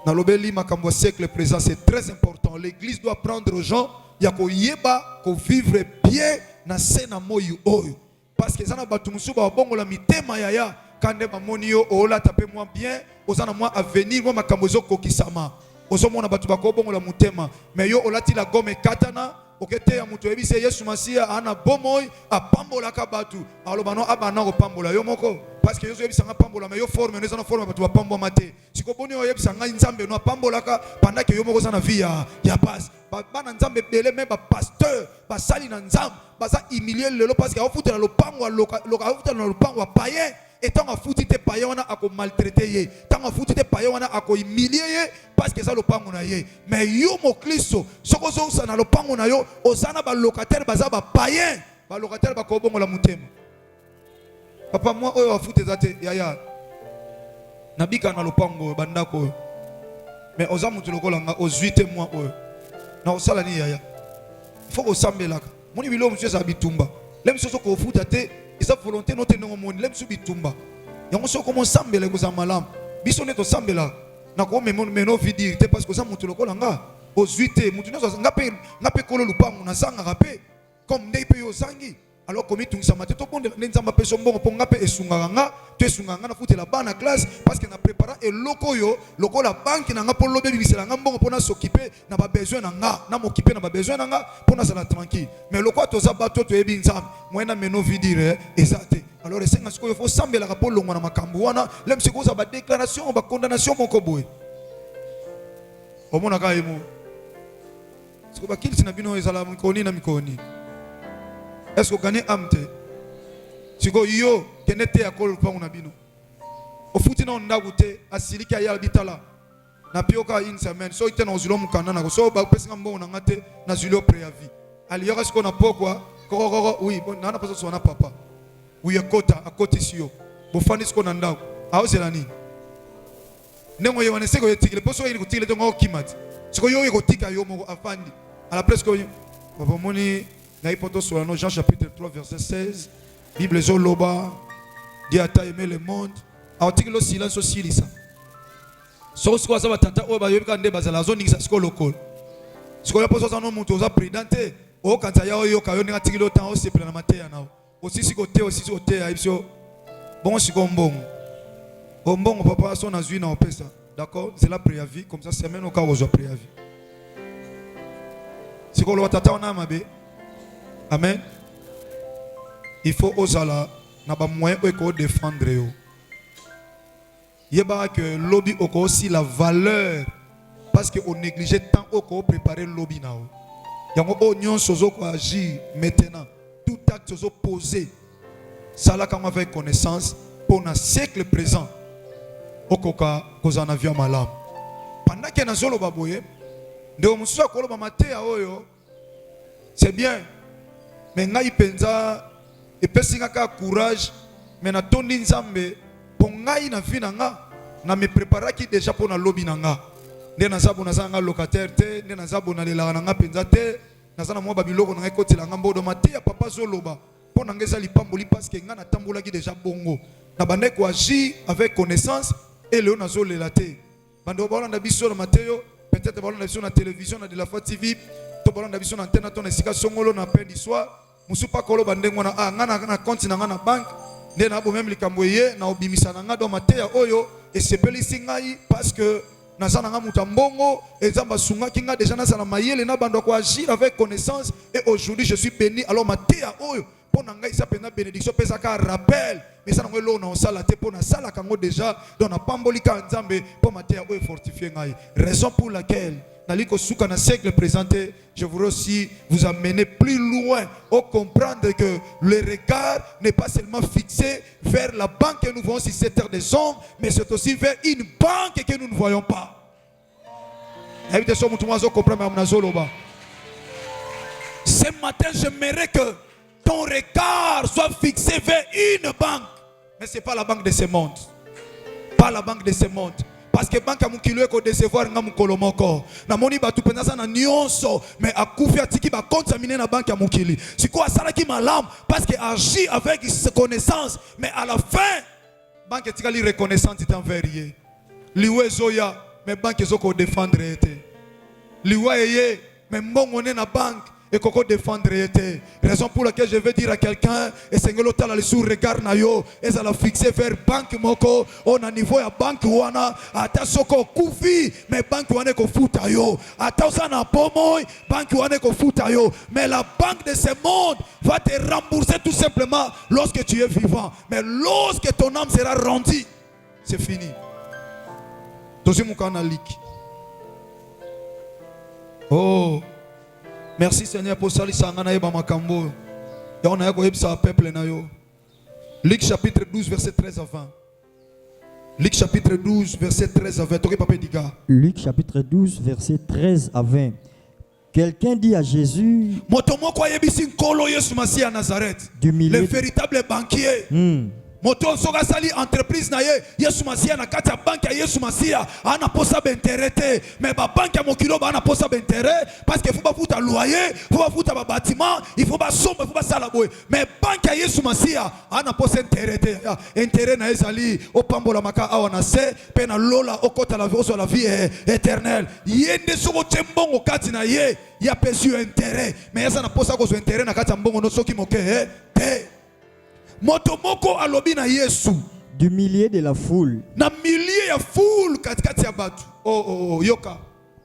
Na lobeli makambo siècle présent c'est très important. L'église doit prendre aux gens ya ko yeba ko vivre bien na sena moyo oyo parce que zana batu musuba bongo la mitema yaya kande bamoni yo ola tape moi bien ozana moi avenir moi makambo zo kokisama ozomona batu bakobongola mutema mais yo olati la gomme katana okete ya mutu ebise Yesu Masia ana bomoy apambola ka batu alobano abana ko pambola yo moko parce que yo ebisa nga pambola mais yo forme ne zana forme batu bapambo mate sikoboni yo ebisa nga nzambe no pambola ka pendant que yo moko zana via ya passe bana nzambe belé même ba pasteur ba sali na nzambe baza humilier lelo parce que ofutela lopango loka ofutela lopango païen. Et tant que foutu te paye, on a maltraité ye. Tant que foutu te paye, on a humilié ye parce que ça le pango na ye. Mais yo mo Christo, ce que ça na le pango na yo, osana ba locataire baza ba païen, ba locataire ba kobongo la mutema. Papa moi oyo foutu zate yaya. Nabika na le pango bandako. Mais oza mutu lokola nga ozuite moi oyo. Na osala ni yaya. Faut osambelaka. Moni bilo monsieur za bitumba. Lem soso ko foutu te isa volonté note no monde lem su bitumba yango soko mo sambela ko za malam biso neto sambela na ko meno vidi te parce que ça mutu lokola nga ozuite mutu nezo ngape kolo lupangu na sanga ngape comme ndei pe yo sangi alors comme tout ça maté to bonde nzamba peso mbongo ponga pe esunganga to esunganga na futé la bana classe parce que na préparer et lokoyo la banque na nga po lobe bibisela nga mbongo pona s'occuper na ba besoin na nga na m'occuper na ba besoin na nga pona ça la tranquille mais loko to za bato to ebi nzamba moyena meno vidire ezate alors c'est nga il faut sambela ka po longo na makambo wana lem se ko za ba déclaration ba condamnation moko boy omona ka emo siko ba kilisi na bino ezala mikoni na mikoni. Est-ce que vous gagnez amte? Si vous yo kenete akol pa unabino. O futi na ndagute asiliki ya bitala. Na pioka une semaine. So ite na zulo mukana na so ba pesinga mbongo na ngate na zulo préavis. Ali yoka siko na pokwa koko oui bon na paso so na papa. Oui akota akoti sio. Bo fani siko na ndago. Ao zelani. Nengo yo wane seko yetikile poso yini kutikile to ngo kimati. Siko yo yekotika yo mo afandi. À la presque papa moni Jean chapitre 3 verset 16. Bible Zoloba. Dieu a aimé le monde. Article silence aussi lisa. So ce quoi ça va tata o ba yobika nde bazala zone ngisa sko local. Ce qu'on a posé dans mon toza prédente. O kanta ya yo ka yo nga tikilo temps o seple na mateya nao. Aussi si côté aussi côté aibso. Bon si kombong. Kombong papa son azui na opesa. D'accord? C'est la préavis comme ça semaine au cas où je préavis. C'est quoi le tata on a mabe. Amen. Il faut osala na ba moyen ko défendre yo. Yeba que lobby oko aussi la valeur parce que on négligeait tant oko préparer lobby nao. Yango oignon sozo ko agir maintenant. Tout acte sozo posé. Ça là quand avec connaissance pour un siècle présent. Okoka kozana via malam. Pendant que na zolo baboye, ndio mususa ko loba matea oyo. C'est bien. Mais ngai penza et pesinga ka courage mais na tondi nzambe po ngai na vie nga na me préparaki déjà pour na lobby nga nde na zabu na zanga locataire te nde na zabu na lela nga penza te na zana mo ba biloko na kotela nga mbodo matia papa zoloba po na ngeza lipamboli parce que nga na tambolaki déjà bongo na bande ko agir avec connaissance et le na zolela te bando ba na biso na Mateo peut-être ba na biso na télévision na de la Foi TV to ba na biso na antenne to na sika songolo na peine d'histoire. Musupa kolo bandengo na ngana na compte na ngana bank nde na bo même likambo ye na obimisa na nga do mateya oyo esepeli singai parce que na sana nga mutambongo ezamba sunga kinga déjà na sana mayele na bando ko agir avec connaissance et aujourd'hui je suis béni alors mateya oyo pona ngai sa pena bénédiction pesa ka rappel mais ça na lo na sala te pona sala kango déjà dans na pambolika nzambe po mateya oyo fortifier ngai raison pour laquelle Naliko Souka na siècle présenté, je voudrais aussi vous amener plus loin au comprendre que le regard n'est pas seulement fixé vers la banque que nous voyons sur cette terre des hommes, mais c'est aussi vers une banque que nous ne voyons pas. Ce matin, j'aimerais que ton regard soit fixé vers une banque, mais ce n'est pas la banque de ce monde. Pas la banque de ce monde. Parce que banque mukilo eko décevoir nga mukolo moko na moni batu penza na nyonso mais akufi atiki ba contaminer na banque mukili siko asala ki malam parce que agit avec ses connaissances mais à la fin banque tikali reconnaissante envers ye liwe zoya mais banque zoko défendre été liwe ye mais mbongone na banque et koko défendre été raison pour laquelle je vais dire à quelqu'un et sengelo tala le sous regard na yo et ça la fixer vers banque moko on a niveau ya banque wana ata soko kufi mais banque wana ko futa yo ata osana pomoy banque wana ko futa yo mais la banque de ce monde va te rembourser tout simplement lorsque tu es vivant mais lorsque ton âme sera rendue c'est fini tozi mukana liki oh. Merci Seigneur pour ça. Et on a un peuple. Luc chapitre 12, verset 13 à 20. Luc chapitre 12, verset 13 à 20. Luc chapitre 12, verset 13 à 20. Quelqu'un dit à Jésus, le véritable banquier. Moto soga sali entreprise na ye Yesu Masia na kati ya banque ya Yesu Masia ana posa b'intérêt mais ba banque ya mokilo ba ana posa b'intérêt parce que faut pas foutre loyer faut pas foutre ba bâtiment il faut pas sombre faut pas sala boy mais banque ya Yesu Masia ana posa intérêt na ezali opambola maka awa na se pe na lola okota la vie la vie éternelle yende soko tembongo kati na ye ya pesu intérêt mais ça na posa ko intérêt na kati ya mbongo no soki moke Motomoko alobi na Yesu. Du milieu de la foule. Na milieu ya foule katikati ya batu. Oh, yoka.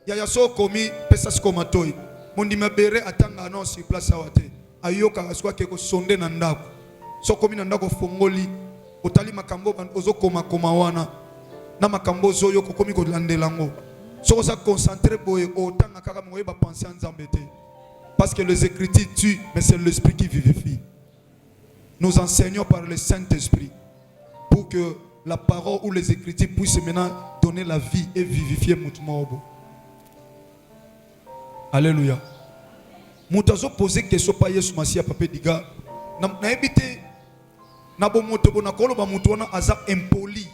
Ya so komi pesa skomatoi. Mondi mabere atanga annonce place awate. Ayoka aswa keko sonde na ndako. So komi na ndako fongoli. Otali makambo ozo koma wana. Na makambo zo yoko komi ko landelango. So ça concentré boye otanga kaka moye ba penser en Nzambete. Parce que les Écritures tuent, mais c'est l'Esprit qui vivifie. Nous enseignons par le Saint-Esprit pour que la parole ou les Écritures puissent maintenant donner la vie et vivifier Moutoumaobo. Alléluia. Moutazo posé question par Yesu Masia Papé Diga. Na ebité na bo moto bona kolo ba mutu wana aza impoli.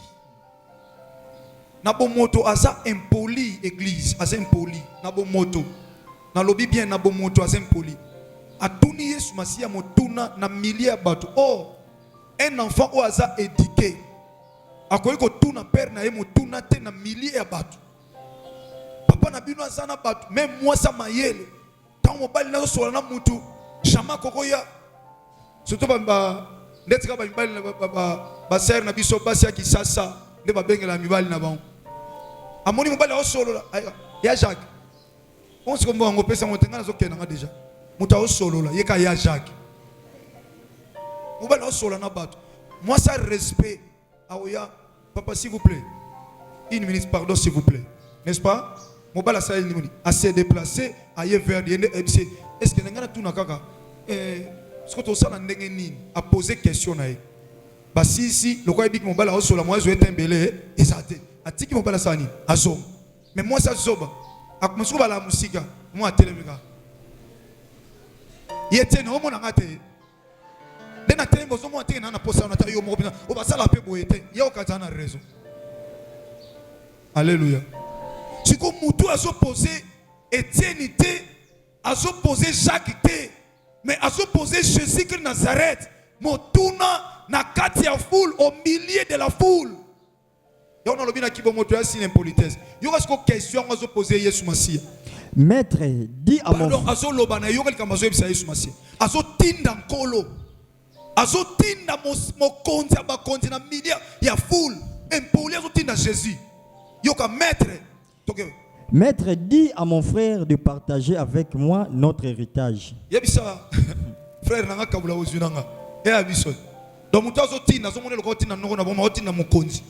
Na bo moto aza impoli église, aza impoli. Na bo moto na lobi bien na bo moto aza impoli. Atuni Yesu Masia motuna na milliers batu. Oh, un enfant ou aza éduqué. Akoyi ko tuna père na ye motuna te na milliers batu. Papa na bino azana batu, même moi ça mayele. Tant mobali na so na mutu, chama kokoya. Surtout ba netika ba mibali na ba sœur na biso basi ya kisasa, nde ba bengela mibali na bango. Amoni mobali o solo ya Jacques. On se kombo ngo pesa motenga na zo kenanga déjà. Muta o solo la yeka ya Jacques. Mobali o solo na batu. Moi ça respect. Aoya, papa s'il vous plaît. Une minute, pardon s'il vous plaît. N'est-ce pas? Mobile a se déplacé ailleurs vers l'IND. Est-ce que nous avons tout nakaka? Ce que tu as posé question naï. Bah si le quoi dit que mobile a sur la moi je vais t'embellir et ça te. A dit que mobile a sani azom. Mais moi ça zoba. A commencé à la musique. Moi téléméga. Il était non mon angate. Dès na télé bozo moi téléna na posa na tayo mo bina. O ba sala pe boyete. Ya o kazana raison. Alléluia. Si comme Moutou a opposé Étienne, a opposé Jacques, mais a opposé Jésus de Nazareth, Motouna na katia foule au milieu de la foule. Et on a le bien qui va montrer une impolitesse. Il y a une question à opposer Jésus Messie. Maître, dit à mon frère. Azo lobana yo quelqu'un mazo ebisa Yesu Messie. Azo tinda nkolo. Azo tinda mo konzi aba konzi na milieu ya foule. Impoli azo tinda Jésus. Yoka maître. Maître, dit à mon frère de partager avec moi notre héritage. Yebisa frère nanga kabula ozunanga. E abiso. Donc mutazo tina zo monelo ko tina noko na boma tina mukonzi.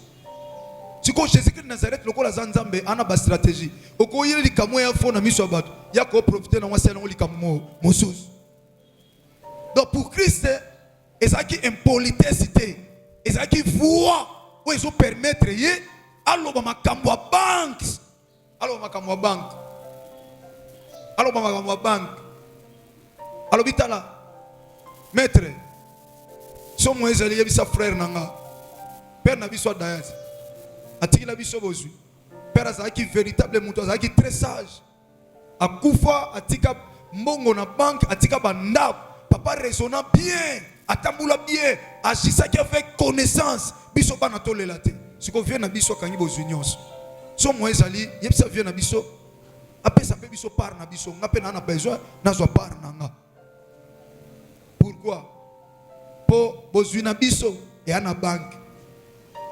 Siko Jésus Christ Nazareth lokola zanzambe ana ba stratégie. Oko yeli likamwe ya fona miso abato. Ya ko profiter na wasela ngo likamwe mosus. Donc pour Christ ezaki impolitesse, ezaki foi où ils ont permettre ye aloba makambo ya banque. Aloba makambo ya banque. Aloba makambo ya banque. Alobitala maître somo ezali yebisa frère nanga. Père na biso dayas. Atiki la biso bozui. Père azaki véritable muto azaki très sage. Akufa atika mbongo na banque atika bandab. Papa raisonna bien, atambula bien, agisaki avec connaissance. Biso bana tolela te. Si qu'on vient na biso kangi bozui nyonso. So mo ezali yebisa vient na biso. Apesa pe biso par na biso, ngape na besoin na zo par nanga. Pourquoi? Po bozui na biso et ana banque.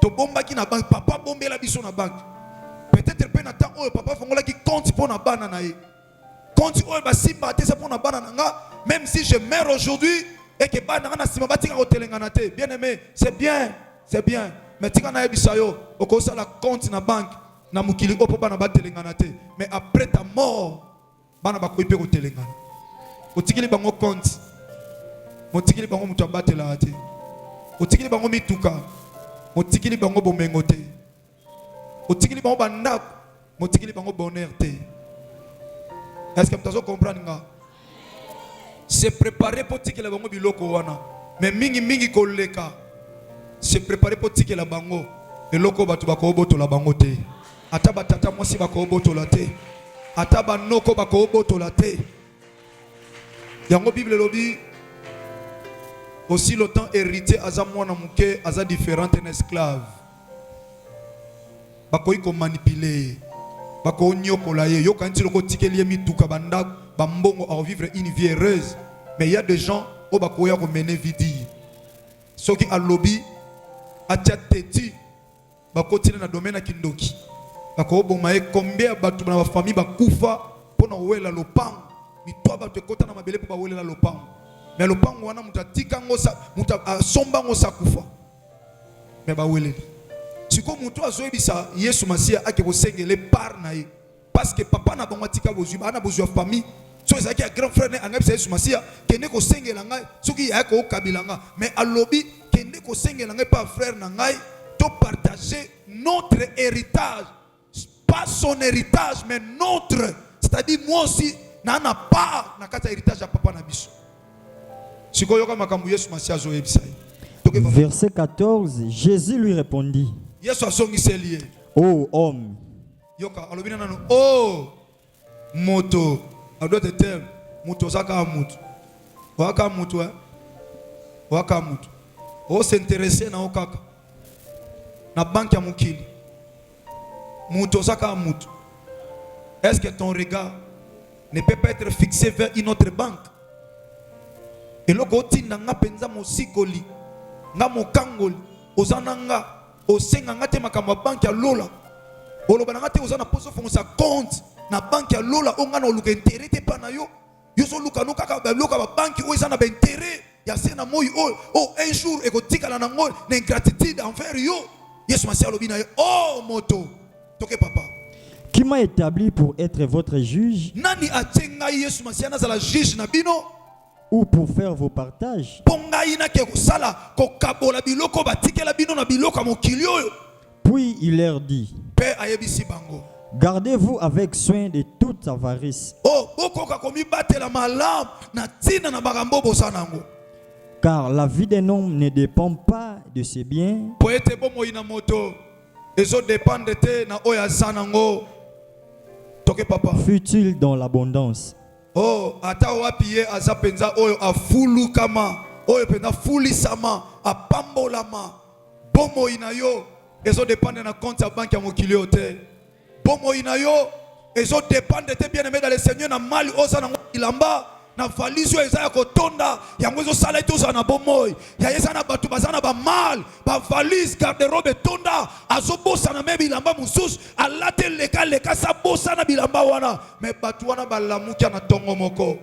To bomba ki na banque, papa bombe la biso na banque. Peut-être pe na temps oh papa fongola ki compte pour na bana na ye. Compte oh ba simba te ça pour na bana nanga, même si je meurs aujourd'hui et que bana na simba batika hotelengana te. Bien aimé, c'est bien, c'est bien. Mais tika na yebisa yo, okosa la compte na banque. Na mukili opo bana batelengana te. Mais après ta mort, bana ba koipe hotelengana. Otikili bango compte. Motikili bango mutu abatela te. Otikili bango mituka. Motikili bango bomengo te. Otikili bango bandako. Motikili bango bonheur te. Est-ce que vous comprenez? Se préparer pour tikela bango biloko wana. Mais mingi koleka. Se préparer pour tikela bango. Eloko batu bako oboto la bango te. Ata batata mwasi bako oboto la te. Ata banoko bako oboto la te. Yango Bible lobi. Aussi longtemps héritier aza mwana muke aza différent en esclave. Bako iko manipuler. Bako nyokola ye. Yo kanti loko tikeli mituka banda bambongo à vivre une vie heureuse. Mais il y a des gens au bako ya ko mener vie. soki alobi atia teti bakotine na domaine kindoki bakoboma e combien batu na famille bakufa pona wela lopango mitwa batu ekota na mabele po bawelela lopango mais lopango wana mutatika ngosa mutasomba ngosa kufa mais baweleli siko mutu azoyebisa Yesu Masia ake bosengele par na ye parce que papa na bango tika bozwi bana bozwi famille so ezaki ya grand frère ne angabisa Yesu Masia kende kosengela ngai soki ya ko kabila nga mais alobi kende kosengela ngai pa frère na ngai to partager notre héritage, pas son héritage mais notre, c'est-à-dire moi aussi nana pas na kata héritage ya papa na biso siko yoka makambu Yesu Masia zo yebisa. Verset 14, Jésus lui répondit: Yesu asongiseli ô homme, yoka alobina nanu oh moto ado te terme moto saka moto waka moto waka moto o s'intéresser na okaka na banque ya mukili moto saka moto. Est-ce que ton regard ne peut pas être fixé vers une autre banque? Et loko tinda nga penza mosikoli nga mokangoli ozananga osenga nga te makambo banque ya lola oloba nga te ozana poso fongosa compte na banque ya lola onga na oluka intérêt te pa na yo yo so luka no kaka ba loka ba banque o ezana ba intérêt ya sena moyi oh un jour ekotikala na ngol na ingratitude envers yo. Yesu Masia lobi na yo oh moto toke papa qui m'a établi pour être votre juge nani atenga Yesu Masia na la juge na bino ou pour faire vos partages? Puis il leur dit: gardez-vous avec soin de toute avarice, car la vie d'un homme ne dépend pas de ses biens. Fut-il dans l'abondance? Oh, ata wapi ye azapenza oyo afulu kama oyo penza fuli sama apambolama bomo inayo ezo dépendre na compte ya banque ya mokili ote bomo inayo ezo dépendre te bien aimé dans le Seigneur na mali oza na ilamba na valise eza ya kotonda yango ezo sala ete oza na bomoy ya eza na batu bazana ba mal ba valise garde-robe tonda azobosa na me bilamba mususu alate leka sa bosa na bilamba wana me batu wana balamukia na tongo moko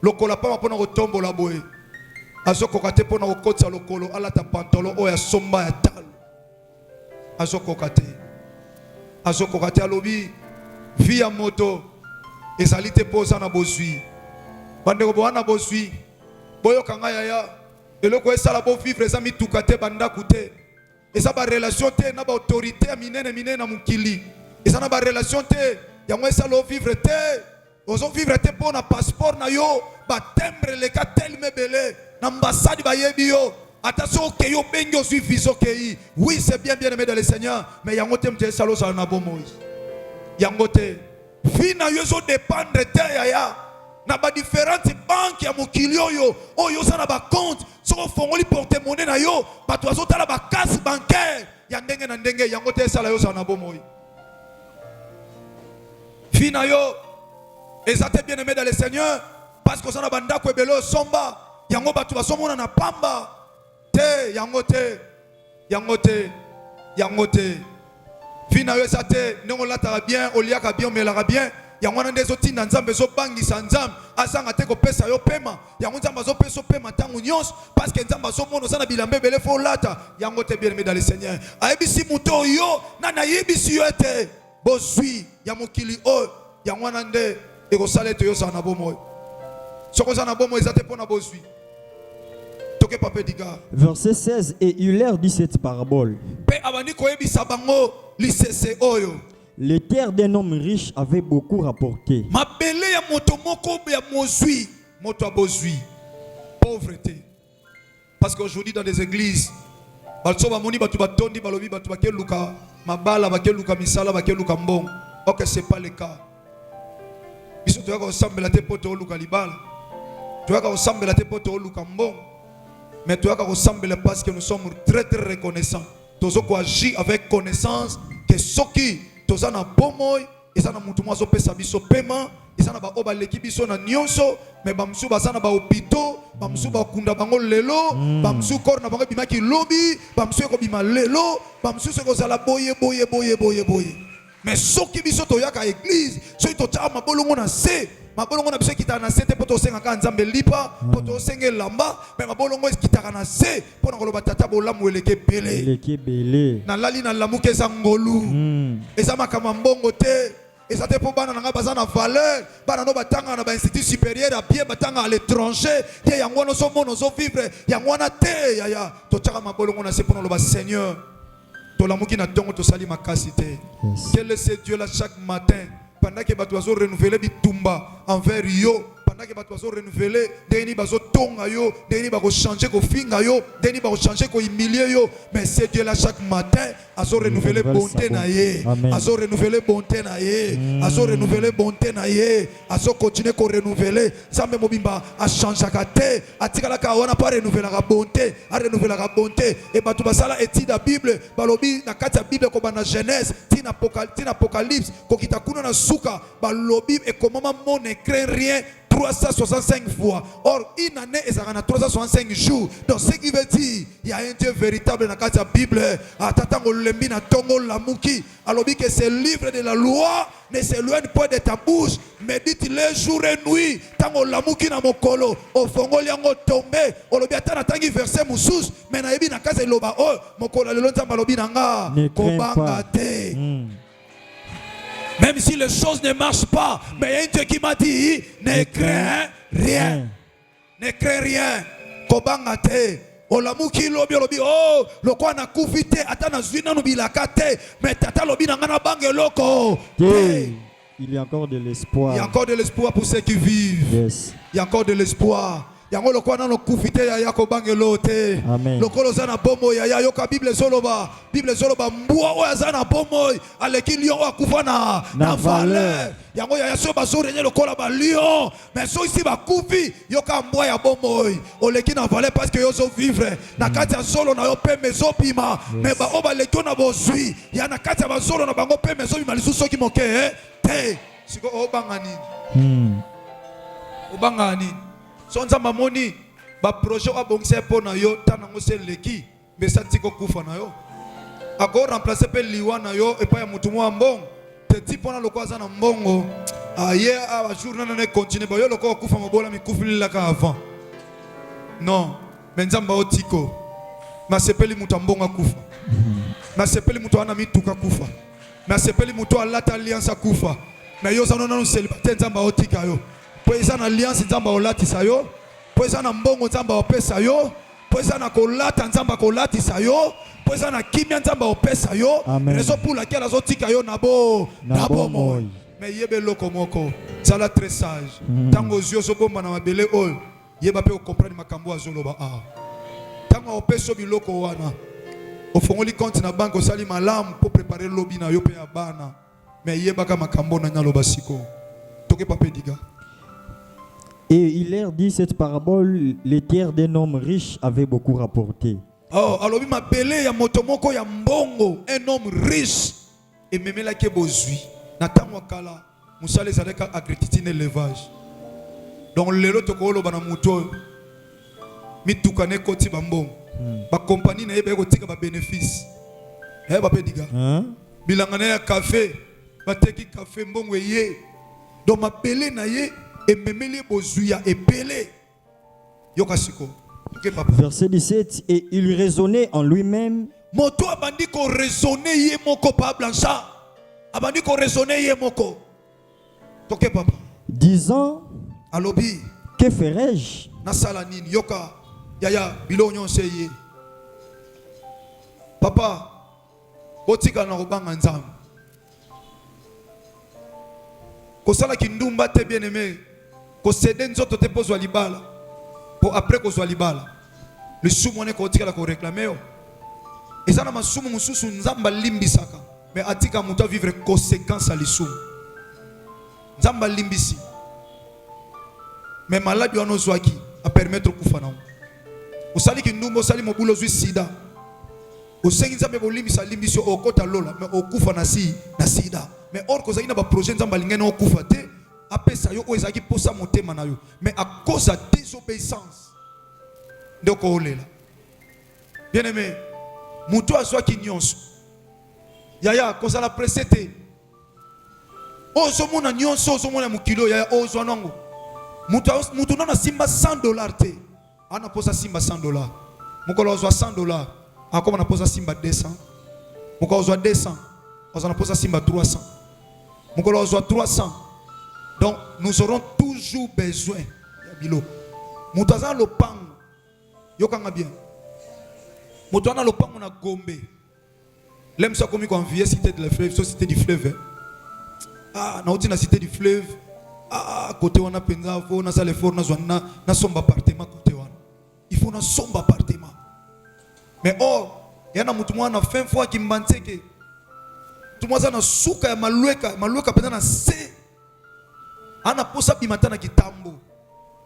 lokola pa pona kotombola boye azokoka te pona kokotsa lokolo alata pantalon oya somba ya talo azokoka te alobi via moto ezali te poza na bozwi bandeko boana bozwi boyo kanga yaya eloko esala bo vivre eza mituka te bandaku te eza ba relation te na ba autorité ya minene na mukili eza na ba relation te yango esala o vivre te ozo vivre te po na passeport na yo ba timbre le ka tel mebele na ambassade ba yebi yo attention ke yo bengi ozwi viso kei oui c'est bien aimé dans le Seigneur mais yango te mte esala osala na bomoi yango te fina yo zo dépendre te yaya na ba différentes banques ya mokili oyo oyo za na ba compte soko fongoli porte-monnaie na yo bato azotala ba casse bancaire ya ndenge na ndenge yango te esala yo za na bomoi fina yo ezate bien aimé dans le Seigneur parce que ça na banda ko ebelo somba yango bato basomona na pamba te yango te fina yo ezate ndongo lataka bien oliaka bien omelaka bien yango na ndezo tinda nzambe zo bangisa nzambe asanga te ko pesa yo pema yango nzambe zo pesa pema tangu nyonso parce que nzambe zo mono sana bilambe bele fo lata yango te bien aimé dans le Seigneur ayebisi muto yo na na yebisi yo ete bozwi ya mokili o yango na nde eko sala te yo sana bomo soko sana bomo ezate pona bozwi toke pape diga. Verset 16 et il leur dit cette parabole. Pe abani ko yebisa bango lisese oyo. Les terres d'un homme riche avaient beaucoup rapporté. Mabele ya moto moko ya mozui, moto abozui. Pauvreté. Parce qu'aujourd'hui dans des églises, balso ba moni batu batondi balobi batu bakeluka mabala bakeluka misala bakeluka mbongo. OK, c'est pas le cas. Biso toyaka osambela te poto oluka libala. Toyaka osambela te poto oluka mbongo. Mais toyaka osambela parce que nous sommes très reconnaissants. Tozoko agir avec connaissance que soki tozana bomoy ezana mutu mwazo pesa biso pema Isana ba oba leki biso na nyonso, mais bamsu basana ba opito, bamsu ba kunda bango lelo, bamsu kor na bango bimaki lobi, bamsu ko bima lelo, bamsu se ko sala boye. Mais soki biso to yaka église, soki to tcha mabolongo na se, mabolongo na biso kita na se te poto senga ka nzambe lipa, poto senge lamba, mais mabolongo kita na se, pona ko loba tata bolamu eleke belé. Na lali na lamuke za ngolu. Eza makama mbongo te. Et ça te pour bana nga bazana valeur, bana no batanga na ba institut supérieur à pied batanga à l'étranger, ya yangwana so mono so vivre, yangwana te ya to tchaka mabolongo na se pour le Seigneur. To lamuki na tongo to sali makasi te. Quel est ce Dieu là chaque matin pendant que bato bazo renouveler bitumba envers yo, pendant que bato bazo renouveler, deni bazo tonga yo, deni bazo changer ko finga yo, deni bazo changer ko humilier yo, mais ce Dieu là chaque matin azo renouveler bonté na ye, azo renouveler bonté na ye, azo renouveler bonté na ye, azo continuer ko renouveler, sambe mobimba a changer kate, atikala ka wana pa renouveler la bonté, a renouveler la bonté et bato basala étude la Bible, balobi na kati ya Bible ko bana Genèse, tina Apocalypse, ko kitakuna na suka, balobi et comment mon ne craint rien 365 fois. Or, une année, et ça en a 365 jours. Donc, ce qui veut dire, il y a un Dieu véritable dans la Bible. Atatango lemina tongo lamuki. Alors, que ce livre de la loi ne s'éloigne pas de ta bouche. Médite-le jour et nuit. Tango lamuki na mokolo. Au fongo liango tombe. Olobi atana tangi verset moussous. Mais na ebi na kase loba. Oh, mokolo lelonza malobi nanga. Kobanga te. Même si les choses ne marchent pas, mais il y a un Dieu qui m'a dit, ne crains rien. Ne crains rien. Kobangate. Olamuki lobi lobi. Oh, loko na kufite atana zwina no bilakate. Mais tata lobi na ngana bange loko. Il y a encore de l'espoir. Il y a encore de l'espoir pour ceux qui vivent. Yes. Il y a encore de l'espoir. Yango loko na no kufite ya yako bange lote. Amen. Loko lo zana bomo ya yoka Bible zoloba mbua o zana bomo aleki lion akufa na valeur. Yango ya so bazo renye lokola ba lion mais so ici ba kufi yoka mbua ya bomo oleki na valeur parce que yo so vivre na kati ya solo na yo pe mezo pima mais ba o ba leki na bozui ya na kati ya ba solo na bango pe mezo pima lisusu soki moke te siko o bangani o bangani. So nzamba moni ba projet wa bongse po na yo tanango se leki besa tiko kufa na yo ako remplacer pe liwa na yo e pa ya mutu mo mbongo te tipo na lokwa za na mbongo aye a journée na ne continuer ba yo lokwa kufa mabola mi kufi la ka avant non mais nzamba otiko ma sepeli mutu mbongo kufa ma sepeli mutu ana mituka kufa ma sepeli mutu alata alliance kufa mais yo zano na célibataire nzamba otika yo. Poeza na alliance nzamba olatisa yo, poeza na mbongo nzamba opesa yo, poeza na kolata nzamba kolatisa yo, poeza na kimia nzamba opesa yo. Raison pour laquelle azotika yo nabo moi. Mais yebe loko moko, zala très sage. Tango zio so bomba na mabele ol, yeba pe o comprendre makambo azoloba ah. Tango opeso biloko wana, ofongoli compte na banque osali malamu pour préparer lobby na yo pe ya bana. Mais yeba ka makambo na nyaloba siko. Toke pape diga. Et il leur dit cette parabole, les terres d'un homme riche avaient beaucoup rapporté. Oh, alors il m'a appelé ya motomoko ya mbongo, un homme riche et même la kebozui. Nathan wakala, musale zadeka agriculture élevage. Donc lelo tokolo bana muto mitukane koti bambongo. Ba compagnie na yebe ko tika ba bénéfice. Eh ba pediga. Bilangana ya café, ba teki café mbongo ye. Donc ma pelé na ye et memele bozuya et pelé. Yokasiko. Verset 17, et il raisonnait en lui-même. Moto abandi ko raisonner ye moko pa blancha. Abandi ko raisonner ye moko. Toke papa. Disant, alobi, que ferais-je? Nasala nini yoka yaya bilo nyonse ye. Papa, botika na robanga nzambe. Kosala kindumba te bien aimé. Kosede nzoto te pozwa libala. Pour après qu'on soit libala. Le sumo ne kotika la ko réclamer yo. Ezana masumu mususu nzamba limbisaka. Mais atika muta vivre conséquence à l'isumu. Nzamba limbisi. Mais malade yo anozwaki a permettre kufa na. Osali kindumba osali mobulo zwi sida. Osengi nzambe bolimbisa limbisi okota lola mais okufa na sida. Mais or kozali na ba projet nzamba lingene okufa te. apesa yo ezaki posa motema na yo mais à cause de désobéissance donc olela bien aimé muto azwa ki nyonso yaya koza la presete ozo mona nyonso ozo mona mukilo yaya ozo nango muto nana simba $100 te ana posa simba $100 mukolo ozwa $100 akoma na posa simba 200 mukolo ozwa 200 ozana posa simba 300 mukolo ozwa 300. Donc nous aurons toujours besoin ya bilo muto azana lopango yokanga bien muto ana lopango na Gombe l'aime ça comme qu'on vient cité de la fleuve cité du fleuve ah na uti na cité du fleuve ah côté wana penza fo na sale fort na zwana na somba appartement côté wana il faut na somba appartement mais yana mutu mwana fin fois ki mbanteke tumwaza na suka ya malueka penda na se ana posa bimata na kitambo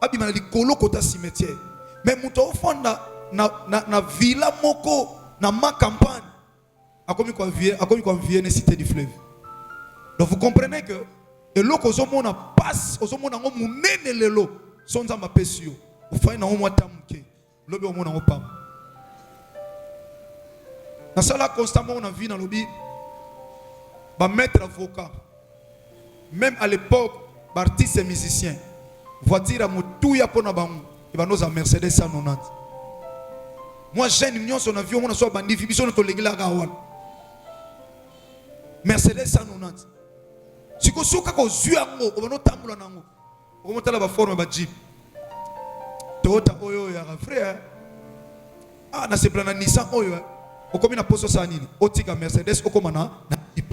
abima na likolo kota cimetière mais mutu ofanda na villa moko na ma campagne akomi kwa vie na cité du fleuve. Donc vous comprenez que et loko ozomona passe ozomona ngo munene lelo sonza mapesio ofai na omwa tamuke lobi omona ngo pam na sala constamment on a vu dans lobby ba maître avocat même à l'époque artistes et musiciens voiture à mutuya pona bango et ba noza Mercedes 190 moi jeune nyonso na vie omona so bandi biso to lengela ka wana Mercedes 190 siko suka ko zuango obano tambula nango okomotala ba forme ba jeep Toyota oyo ya frère na se plana Nissan oyo okomi na poso sa nini otika Mercedes okoma na jeep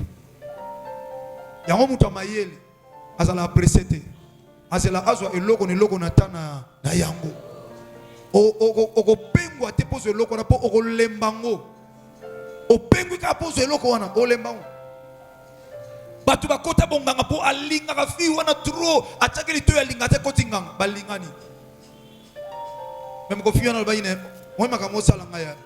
yango mutu amayele azala presete azela azwa eloko ne loko na tana na yango okopengwa te poso eloko na po okolembango opengwi ka poso eloko wana olembango batu bakota bonganga po alinga ka fi wana tro atakeli to ya linga te kotinganga balingani même ko fi wana bayine moi makamo sala ngaya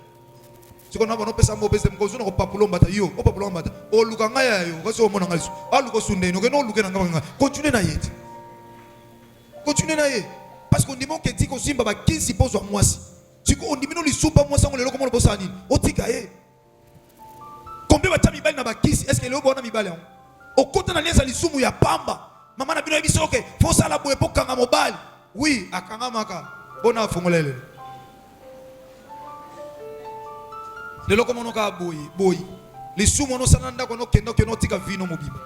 siko na bono pesa mo pesa mko zuna ko papulo mbata yo o papulo mbata o luka ngaya yo ko so mona ngaliso alu ko sunde no ke no luke na nganga continue na yeti continue na ye parce qu'on dit mon que dit ko simba ba kinsi pozo mwasi siko on dit mino li supa mwasi ngolo ko mo bosani otika ye combien ba tami bali na ba kinsi est-ce que le bona mi bali okota na neza lisumu ya pamba mama na bino ebiso ke fo sala boye po kanga mobali oui akanga maka bona afungolele lelo komo no ka boy lisumu no sananda ko no kendo ke no tika vino mobiba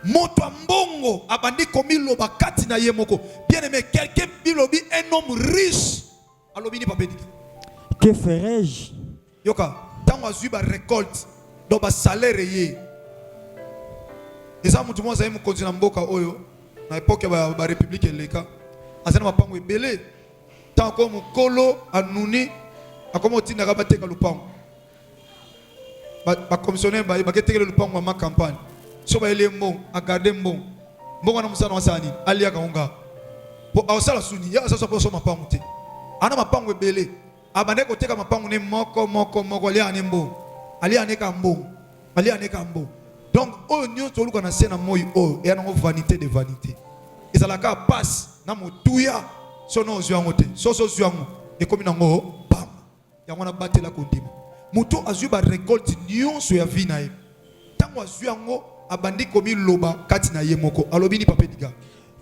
moto mbongo abandi komilo bakati na ye moko bien aimé quelqu'un bilobi un homme riche alobini papedika que ferais-je yoka tango azui ba récolte do ba salaire ye eza mutu mwaza ye mukonzi na mboka oyo na époque ba république eleka azana mapango ebele tango mukolo anuni akomo tinda ka bateka lupango ba commissionnaire ba ketekele lupango ma campagne so ba ele mbongo a garder mbongo na musana wasani alia kaunga po awsala suni ya sasa po so mapango te ana mapango ebele abande ko teka mapango ne moko ali ane mbongo ali ane ka mbongo. Donc, oh, nous sommes dans la moi, oh, et on vanité de vanité. Et ça la passe, na motuya, son nom zuangote, so zuango, et comme na ngo, bam, ya wana battre la kondima. Muto azuba récolte nion so ya vinae. Tango zuango abandi komi loba katina yemoko. Alobini papediga.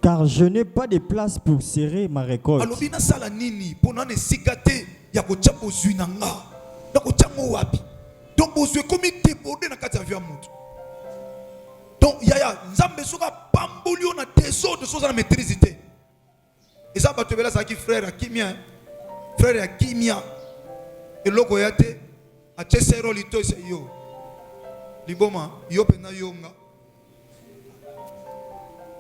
Car je n'ai pas de place pour serrer ma récolte. Alobina sala nini, pour n'en sikate, ya ko chapo zuinanga, ya ko chango wapi. Donc, vous êtes comme débordé dans katia via muto. Donc, yaya, nzambe soka pambolio na teso de choses à maîtrise. Et ça, tu verras ça qui frère à Kimia. Frère à Kimia. Et loko yate, a chesero lito se yo. Liboma, yo pena yonga.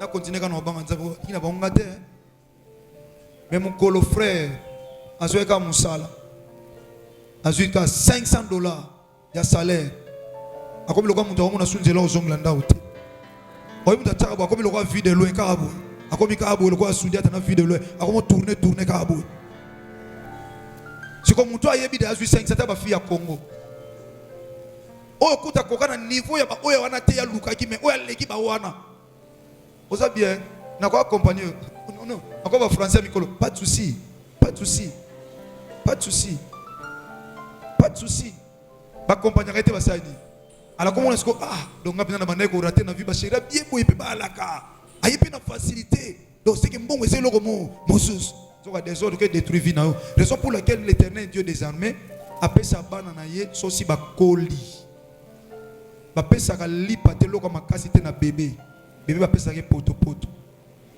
Na continue quand on va nzabo, il n'a pas ngate. Mais mon colo frère, azoeka musala. Azoeka $500 ya salaire. Akomi lokwa mutu omona sunzela ozongla uti. Oyi mutu ataka akomi lokwa vide loin kabo. Akomi kabo lokwa sundia tana vide loin. Akomo tourner kabo. Siko mutu ayebi de azu 5 ba fi ya Congo. Oyo kuta kokana niveau ya ba oyo wana te ya luka ki me oyo leki ba wana. Oza bien n'a pas accompagné. Non, non. Encore français, Mikolo. Pas de souci. Pas de souci. Pas de souci. Pas de souci. Ba accompagner arrêter ba saidi. Alors comment est-ce que donc on a besoin de manière qu'on rate na vie ba chérie bien pour y peut pas alaka. Ayi pe na facilité. Donc c'est que bon c'est le romo Moses. So va des ordres que détruire vie na yo. Raison pour laquelle l'Éternel Dieu des armées appelle sa bana na ye sosi ba koli. Ba pesa ka lipa te loko makasi te na bébé. Bébé ba pesa ke poto poto.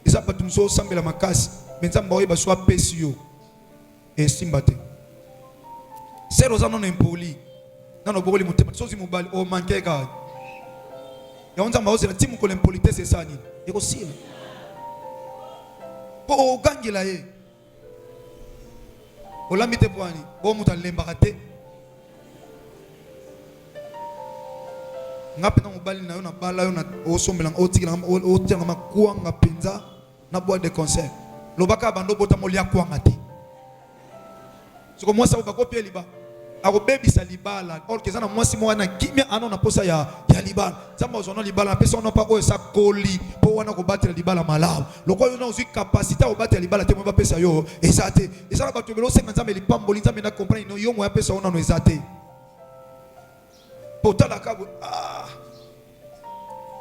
Et ça pas tout so sambela makasi. Maintenant ba ba so apesi yo. Et simbate. C'est rosa non impoli. Non no bokoli mutema sosi mobali o manke ka. Ya onza mba ozela timu ko l'impolitesse c'est ça ni. Et aussi. Po gangela ye. Olamite poani. Bo muta lembaka te. Ngape na mobali na yo na bala yo na osombela otikila o tianga makuanga penza na boîte de concert. Lobaka bando bota molia kuanga te. Soko moi ça va copier liba. Ako baby sa libala. Or que ça na moi si moi na kimia ano na posa ya libala. Zamba ozono libala pesa on pas o sa koli po wana ko battre libala malao. Loko yo na ozi capacité o battre libala te mo ba pesa yo ezate. Eza na bato belo 50 ans lipamboli nzambe na comprendre no yo mo ya pesa ona no ezate. Pota la kabo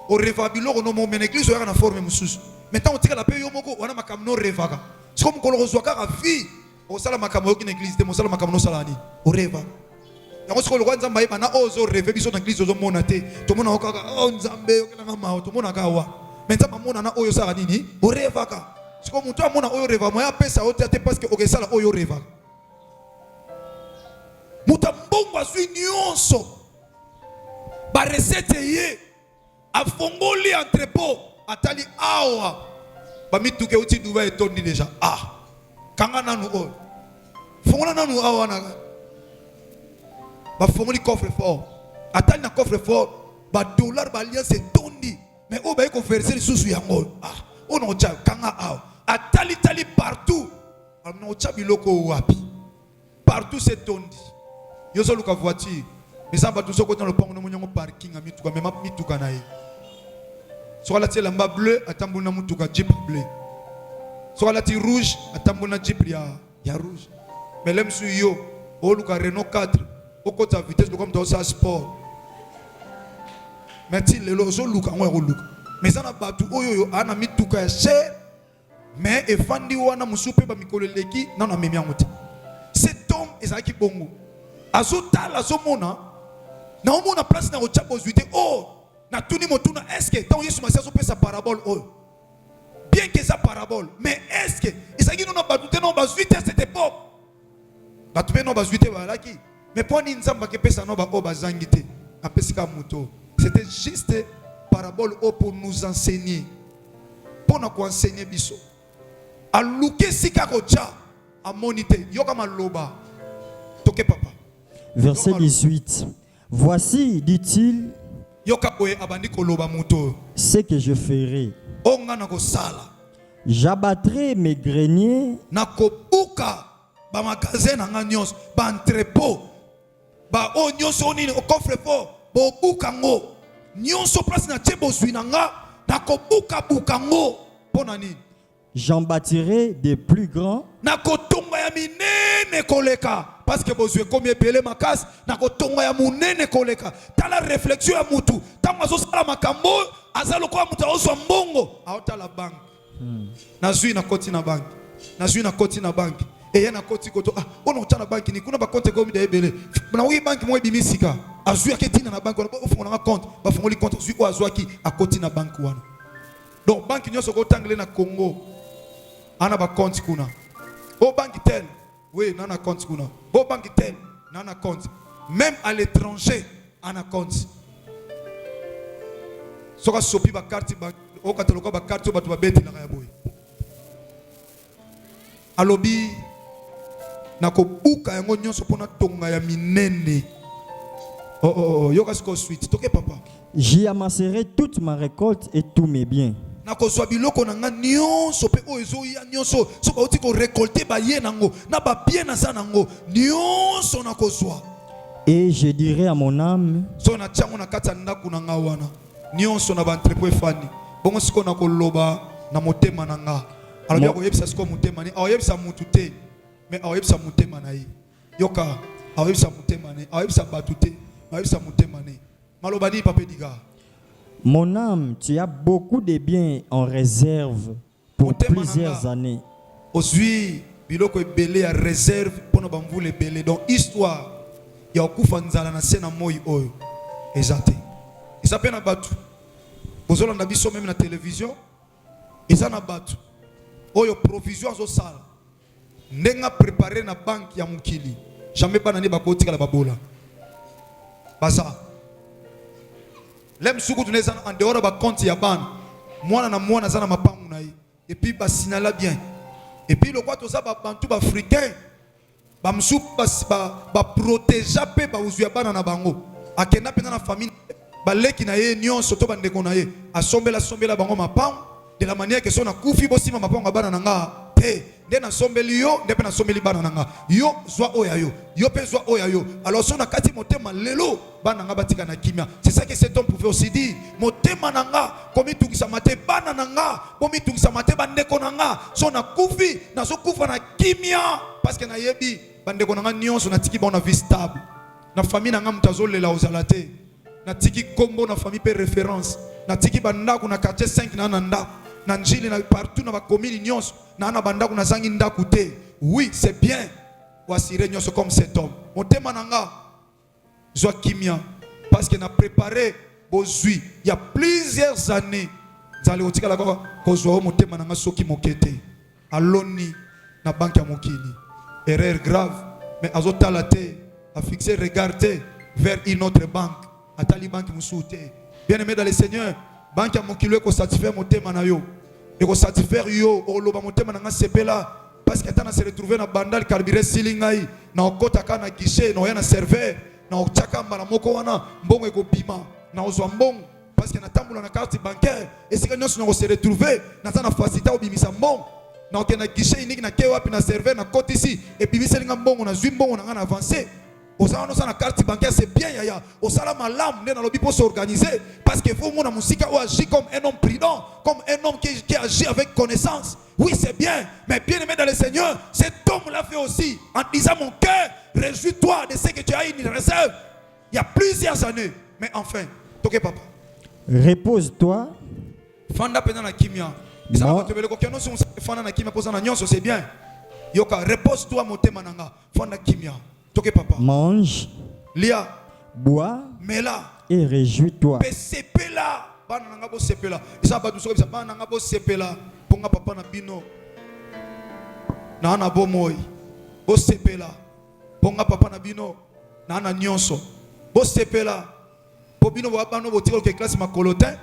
o revabilo no mo men église o na forme mususu. Maintenant on tika la pe yo moko wana makamno revaga. C'est comme ko lo zwaka ka vie. O sala makamno ki na église te mo sala makamno salani. O reva. Ya ko siko lo kwanza mba na ozo reve biso na église ozo mona te. To mona okaka o nzambe okela ma to mona ka wa. Maintenant mona na oyo sala nini? O reva ka. Siko mutu amona oyo reva mo ya pesa o te parce que o sala oyo reva. Mutambongo azwi nyonso. Ba recette ye afongoli entrepôt atali awa ba mituke uti duba etondi déjà kanga nanu o fongola nanu awa na ba fongoli coffre fort atali na coffre fort ba dollar ba alliance etondi mais o ba ko verser susu yango o no cha kanga awa atali tali partout no cha biloko wapi partout c'est tondi yozo luka voiture. Mais ça va tout ce côté dans le pont de mon parking à mituka même mituka nae. Soit la telle lamba bleu à tambuna mutuka jeep bleu. Soit la telle rouge à tambuna jeep ya rouge. Mais l'aime sur yo au luka Renault 4 au côté à vitesse comme dans ça sport. Mais il le lozo luka on est luka. Mais ça n'a pas tout oyo ana mituka cher mais e fandi wana musupe ba mikolo leki na na memi amote. Cet homme ezaki bongo. Azota la zomona na omona place na ochabo zuite na tuni motuna est-ce que tant Yesu Masia so pesa parabole bien que ça parabole mais est-ce que ezaki non ba douter non ba zuite à cette époque ba tupe non ba zuite ba laki mais poni nzamba ke pesa no ba ba zangite apesika moto c'était juste parabole pour nous enseigner pour nous enseigner biso a luke sika kocha a moniter yoka maloba toke papa. Verset 18. Voici, dit-il, ce que je ferai. J'abattrai mes greniers j'en bâtirai des plus grands. Parce que vous comme epele makas na kotonga ya munene koleka tala réflexion ya mutu tamazo sala makambo azalo kwa mutu ozo mbongo aota la bank nazui na koti na bank nazui na koti na bank et ya na koti koto ono tana bank ni kuna ba compte comme de ebele na wi bank mo ebimisika azui aketina na bank on fonga na compte ba fongoli compte azui o azwaki akoti na bank wana donc bank nyoso ko tangle na Congo ana ba compte kuna o bank tel. Oui, nana compte kuna. Bo banque tel, nana compte. Même à l'étranger, nana compte. Soka sopi ba carte ba o kataloka ba carte ba to ba beti na yaboy. Alobi na ko buka yango nyonso pona tonga ya minene. Yoka sko suite. Toke papa. J'y amasserai toute ma récolte et tous mes biens. Na ko swa biloko na nga nyonso pe o ezo ya nyonso so ba oti ko récolter ba ye nango na ba bien na sa nango nyonso na ko swa. Et je dirai à mon âme, so na tchango na kata ndaku na nga wana nyonso na ba entrepôt fani bongo siko na ko loba na motema nanga. Alors bien oyebisa siko motema ni oyebisa mutu te mais oyebisa motema na ye. Yoka oyebisa motema ni oyebisa batu te oyebisa motema ni. Maloba ni papa diga. Mon âme, tu as beaucoup de biens en réserve pour plusieurs années. Ozui biloko ebele ya réserve pour na bamvule ebele. Donc histoire ya okufa nzala na sena moi oyo ezate. Eza pe na batu. Bozola na biso même na télévision. Eza na batu. Oyo provision zo sala. Ndenga préparer na banque ya mukili. Jamais pas nani bakotika la babola. Baza. Lem suku tuneza en dehors ba compte ya ban. Mwana na mwana zana mapangu na yi. Et puis basinala bien. Et puis le quoi to ça ba bantu ba africain. Ba msu ba protéger pe ba uzuya bana na bango. Akenda pena na famille ba leki na ye nyon soto ba ndeko na ye. Asombela bango mapangu. De la manière que son a koufi bosima mapangu bana nanga. Te de na sombeli yo de pe na sombeli bana nanga. Yo zwa oya yo. Yo pe zwa oya yo. Alors son a kati motema lelo bana nanga batika na kimia. C'est ça que cet homme pouvait aussi dire. Motema nanga komi tungisa mate bana nanga. Komi tungisa mate bandeko nanga. Son a koufi na so koufa na kimia parce que na yebi bandeko nanga nyonso na tiki ba na vie stable. Na famille nanga mutazolela ozalate. Na tiki kombo na famille pe référence. Na tiki bandako na quartier 5 na nanda. Na njili na partout na ba commune nyonso na na bandako na zangi ndaku te. Oui, c'est bien. Wasire nyonso comme cet homme. Motema nanga zwa kimia parce que na préparé bozui il y a plusieurs années. Zali otika la ko zwa motema nanga soki mokete. Aloni na banque ya mokili. Erreur grave mais azotala te a fixer regarder vers une autre banque. Atali banque musoute. Bien-aimé dans le Seigneur, banque ya mokili ko satisfaire motema na yo. Et ko satisfaire yo oloba motema nanga sepela parce que tana se retrouver na bandal carburé silingai na okota kana guichet na yana serveur na ochaka mbala moko wana mbongo eko bima na ozwa mbongo parce que na tambula na carte bancaire et si kanyo na se retrouver na tana facilité obimisa mbongo na okena guichet iniki na kewa pi na serveur na côté ici et bimisa linga mbongo na zwi mbongo na ngana avancer. Osala na carte bancaire c'est bien yaya. Osala malam ne na lobi pour s'organiser parce que faut mona musika ou agit comme un homme prudent, comme un homme qui agit avec connaissance. Oui, c'est bien, mais bien aimé dans le Seigneur, cet homme l'a fait aussi en disant mon cœur, réjouis-toi de ce que tu as une réserve. Il y a plusieurs années, mais enfin, toke papa. Repose-toi. Fanda pena na kimia. Ça va te bele ko keno so fanda na kimia posa na nyonso c'est bien. Yoka repose-toi motema nanga. Fanda kimia. Toke papa. Mange. Lia. Bois. Mela. Et réjouis-toi. Sepela. Bana nanga bo sepela. Isa ba duso bisa bana nanga bo sepela. Ponga papa na bino. Na ana bo moy. Bo sepela. Ponga papa na bino. Na ana nyonso. Bo sepela. Po bino bo bano bo tiko ke classe makolotin.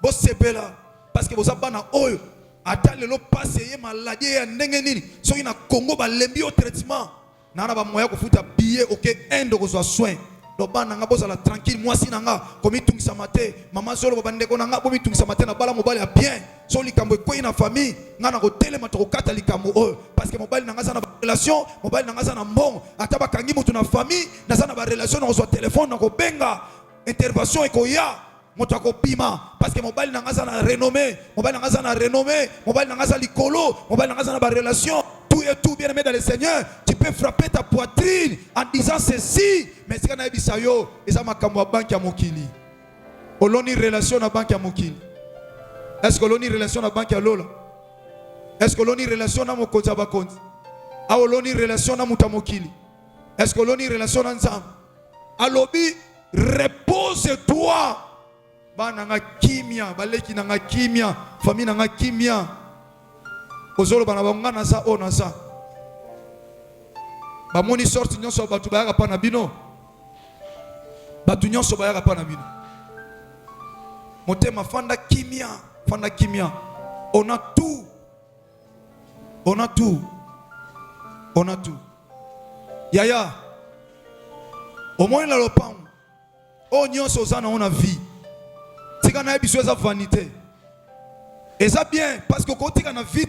Bo sepela. Parce que boza bana oyo. Ata lelo passe ye maladie ya ndenge nini. So ina Congo ba lembi au traitement. Nana ba moya ko futa billet OK endo ko so soin. Do bana nga boza la tranquille moi si nanga komi tungisa mate mama solo ba bandeko nanga bomi tungisa mate na bala mobali ya bien. So likambo ko na famille nga na ko telema to kata likambo oyo parce que mobali nanga za na relation, mobali nanga za na mbongo, ata ba kangi mutu na famille na za na ba relation na so téléphone na ko benga intervention eko ya moto akopima parce que mobali nanga za na renommée, mobali nanga za na renommée, mobali nanga za likolo, mobali nanga za na ba relation. Tout et tout bien aimé dans le Seigneur, tu peux frapper ta poitrine en disant ceci, mais si kana ebisa yo eza makambo ya banque ya mokili. Oloni relation na banque ya mokili. Est-ce que oloni relation na banque ya lola? Est-ce que oloni relation na mokonzi ya bakonzi? A oloni relation na muta mokili? Est-ce que oloni relation na nzambe? Alobi repose-toi. Bana nga kimia, baleki na nga kimia, famille na nga kimia. Ozolo bana bango na sa ona sa. Ba moni sorti nyonso batu bayaka pa na bino. Batu nyonso bayaka pa na bino. Motema fanda kimia, fanda kimia. On a tout. On a tout. On a tout. Yaya. Au moins la lopam. O nyonso za na on a vie. Tika na biso za vanité. Et ça bien parce que quand tu as une vie,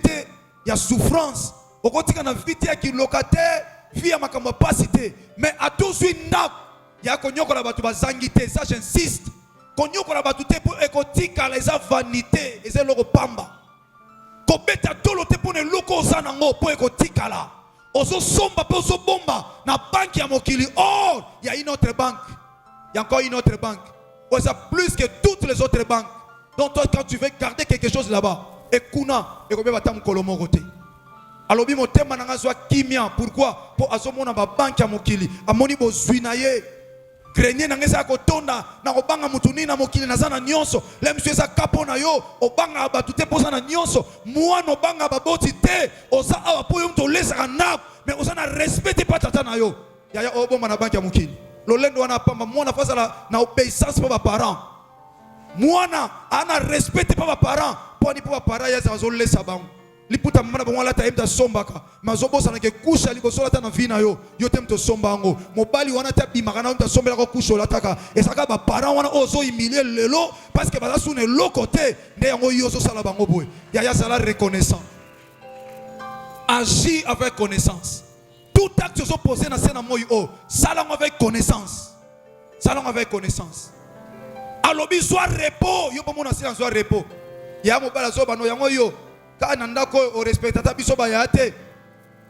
il y a souffrance. Quand tu as une vie, il y a locataire, vie à ma capacité. Mais à tout de suite, il y a konyoko la batu bazangité. Ça j'insiste. Konyoko la batu pour écoutiquer les vanité, les loro pamba. kobeta tolo te pone loko ozanango po ekotikala ozo somba pe ozo bomba na banque ya mokili. Or il y a une autre banque, il y a encore une autre banque, oza plus que toutes les autres banques. Donc toi quand tu veux garder quelque chose là-bas et kuna ekobeba ta mokolo moko te. Alobi motema nanga zwa kimia. Pourquoi? Po azomona ba banque ya mokili amoni bozwi na ye grenier na ngeza kotonda na obanga mutuni na mokili na zana nyonso le monsieur za kapo na yo obanga abatu te poza na nyonso mwana obanga baboti te oza awa po yo mto lesa kana mais oza na respecte pa tata na yo ya oboma na banque ya mokili lolendo wana pamba mwana fasa na obéissance pa ba parents mwana ana respecte pa ba parents po ni pa ba parents ya za lesa bango liputa mwana bango la taimta sombaka mazobosa na ke kusha libosola ta na vina yo yotem to sombango mobali wana ta bimaka na ta sombela ko kusho la taka esaka ba parents wana ozo humilier lelo parce que baza sune lo côté nde yango yozo sala bango boy ya sala reconnaissant. Agis avec connaissance. Tout acte que vous posez dans scène moi oh salon avec connaissance. Salon avec connaissance. Alobi soit repos yo po mona silence soit repos ya mobala zo bano yango yo kana ndako o respectata biso ba yate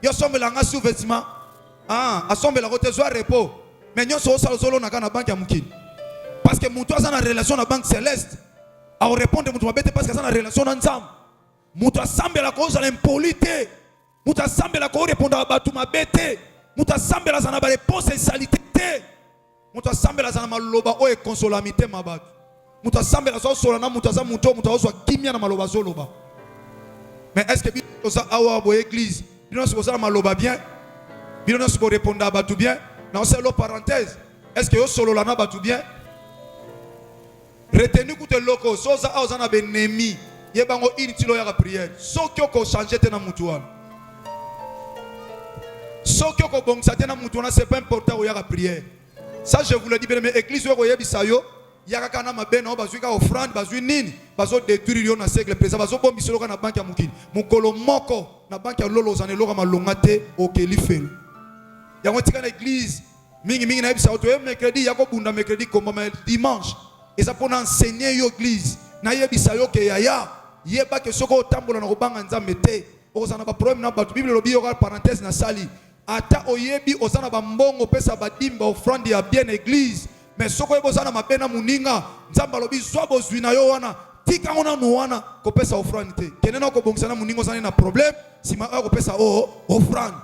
yo sombela nga sous-vêtement asombela ko te soit repos mais nyonso osala solo na kana banque ya mukini parce que mutu azana relation na banque céleste a répondre mutu mabete parce que azana relation na nzambe mutu asambela ko za impolite mutu asambela ko répondre ba batu mabete mutu asambela zana ba réponse salité mutu asambela zana maloba o e consolamité mabatu mutu asambela so solo na mutu aza mutu azwa kimia na maloba zoloba. Mais est-ce que vous avez une église? Vous avez maloba bien? Vous avez répondre à tout bien? Non, c'est l'autre parenthèse. Est-ce que vous avez solo la tout bien? Retenez que vous loko, so za a ozana benemi, yebango initilo ya prière. So kyo ko changer tena mutuana. So kyo ko bongsa tena mutuana, c'est pas important au ya prière. Ça je vous le dis bien, mais église yo yebisa yo. Yaka na mabena o bazuika offrande bazui nini bazo détruire yo na siècle présent bazo bombi solo na banque ya mukini mukolo moko na banque ya lolo zane loka malonga te okeli felo yango tika na église mingi na ebisa auto mercredi yako bunda mercredi comme dimanche et ça pour enseigner yo église na yebisa yo ke yaya yeba ke soko tambola na kobanga nzambe te ozana ba problème na batu bible lobi yo parenthèse na sali ata oyebi ozana ba mbongo pesa badimba offrande ya bien église. Mais ce que vous avez mabena muninga nzamba lobi zwa bozwi na yo wana tika ngona no wana ko pesa offrande te kenena ko bongsana muningo sana na problème sima ko pesa offrande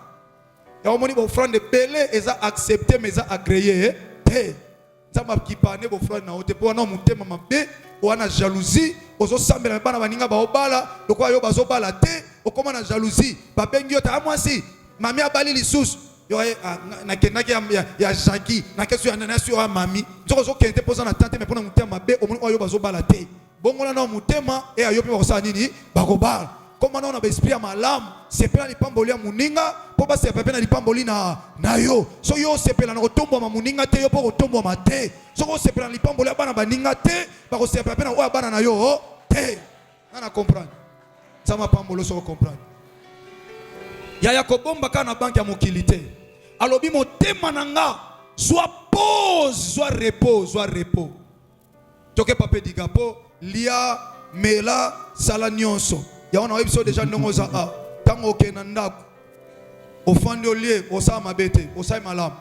ya omoni bo offrande belé eza accepté mais eza agréé te nzamba kipane bo offrande na ote po na mutema mabe wana jalousie ozo sambela bana baninga ba obala lokwa yo bazo bala te okoma na jalousie ba bengi yo ta mwasi mami abali lisusu yo na kenaki ya Jackie na kesu ya nana sur mami nzoko zo kente poza na tante mais pona mutema be omoni oyo bazo bala te bongo na mutema e ayo pe bakosala nini bakobala koma na esprit ya malamu sepela lipamboli ya muninga po ba sepela na lipamboli na yo so yo sepela na kotombo ma muninga te yo po kotombo ma te so ko sepela lipamboli ya bana baninga te ba ko sepela na oya bana na yo te na comprendre ça m'a pambolo so comprendre ya kobomba kana banque ya mokilité alobi motema nanga soit pause soit repos toke pape digapo lia mela sala nyonso ya wana episode déjà ndongo za tango okena ndako ofandi olie osala mabete osala malamu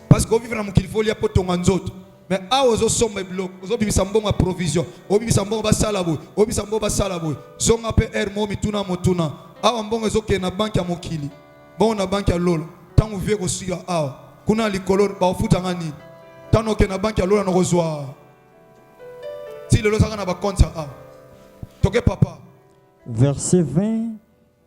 parce que vivre na mokili folia po tonga nzoto mais ozo somba bloc ozo bimisa mbongo provision obimisa mbongo basala boy obimisa mbongo basala boy zonga pe mo mituna motuna awa mbongo ezokena banque ya mokili bon na banque ya lolo tango vie ko suya awa kuna likolo ba ofuta ngani tango ke na banque ya lolo na kozwa ti lelo saka na ba compte awa toke papa verset 20.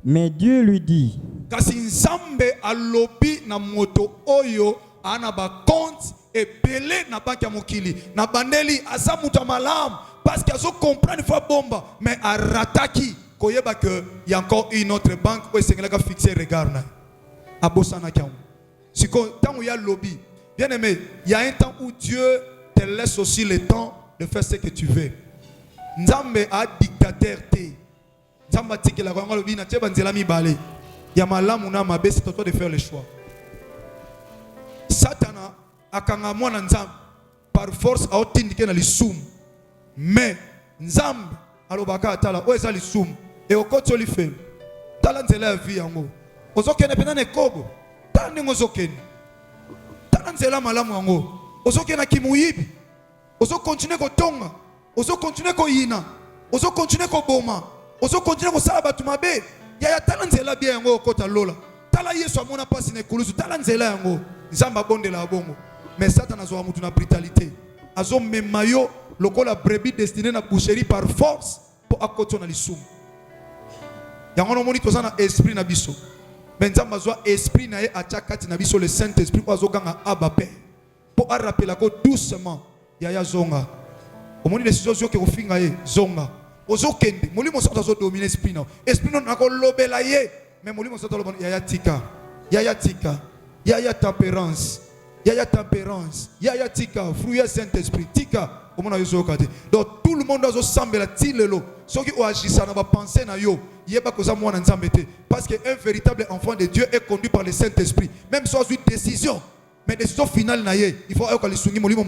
Mais Dieu lui dit, kasi nzambe alobi na moto oyo ana ba compte ebele na banque ya mokili na bandeli asa muta malam parce que azo comprendre fois bomba mais a rataki koyeba que y a encore une autre banque où est-ce que fixer regard na abosana kiamu siko tango ya lobby bien aimé il y a un temps où Dieu te laisse aussi le temps de faire ce que tu veux nzambe a dictateur te nzamba tikela kwa ngalo bina teba nzela mibale ya malamu na mabe c'est toi de faire le choix satana akanga mwana nzambe par force a otindike na lisumu mais nzambe alobaka atala o eza lisumu et au côté oli fait tala nzela ya vie yango ozokene pena ne kobo tala ndingo ozokene tala nzela malamu yango ozokena kimuyibi ozo continuer kotonga ozo continuer koyina ozo continuer koboma ozo continuer kosala batu mabe ya tala nzela bien yango okota lola tala Yesu amona pasi na ekulusu tala nzela yango nzamba bondela bongo mais Satan azo mutu na brutalité azo memayo lokola brebis destinée na boucherie par force pour akoto na lisumu yango no moni tozana esprit na biso mais nzamba zo esprit na ye atakati na biso le Saint Esprit azo ganga aba père pour rappeler ko doucement ya zonga omoni décision zo ke ofinga ye zonga ozo kende molimo so azo dominer esprit na esprit no nako lobela ye mais molimo so tolo ya tika ya tempérance ya tempérance ya tika fruit Saint Esprit tika omona yo kate donc tout le monde azo sambela tilelo soki o agissa na ba penser na yo yeba koza mwana nzambe te parce que un véritable enfant de Dieu est conduit par le Saint Esprit même soit une décision mais décision finale na ye il faut ayo kalisungi molimo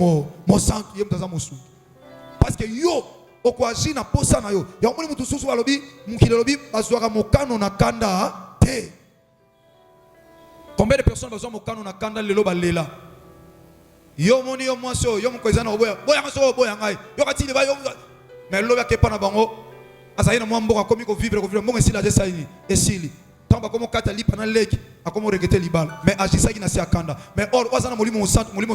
mo santu ye mtaza mosu parce que yo okwaji na posa na yo ya omoni mutu susu balobi mukile lobi bazwaka mokano na kanda te. Combien de personnes bazwa mokano na kanda lelo balela yo moni yo mwaso yo mkweza na oboya boya ngaso boya ngai yo katile ba yo mais lobi akepa na bango asa ina mwamboka komi ko vivre mbongo esila de saini esili tamba komo kata lipa na leki akomo regete libala mais agisa kina si akanda mais or wazana molimo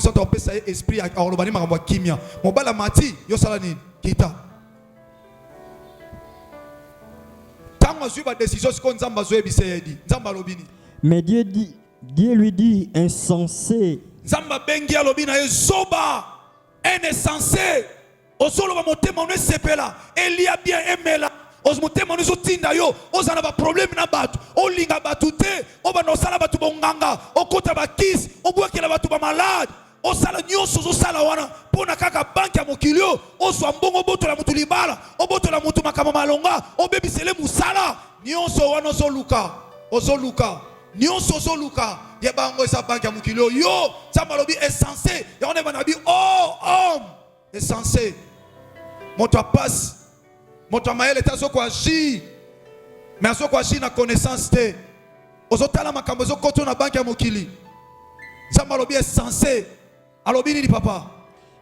santo opesa esprit a olobani makambo kimia mobala mati yo sala nini kita tango suiva décision siko nzamba zo ebisedi nzamba lobini Mais Dieu lui dit insensé. Nzamba bengi alobina ezoba un insensé osoloba motema ne sepela elia bien emela osmotema ne zotinda yo ozana ba problème na batu olinga batu te obana osala batu bonganga okota ba kiss obwekela batu ba malade osala nyonso osala wana pona kaka banki ya mokilio oswa mbongo botola mutu libala obotola mutu makama malonga obebisele musala nyonso wana ozoluka nyonso ozoluka yebango esa banki ya mokilio yo nzamba lobi insensé yone banabi oh homme insensé moto apasi moto amayele te azoko agi mais azoko agi na connaissance te ozotala makambo ezokoto na banki ya mokili nzamba alobi insensé alobi nini papa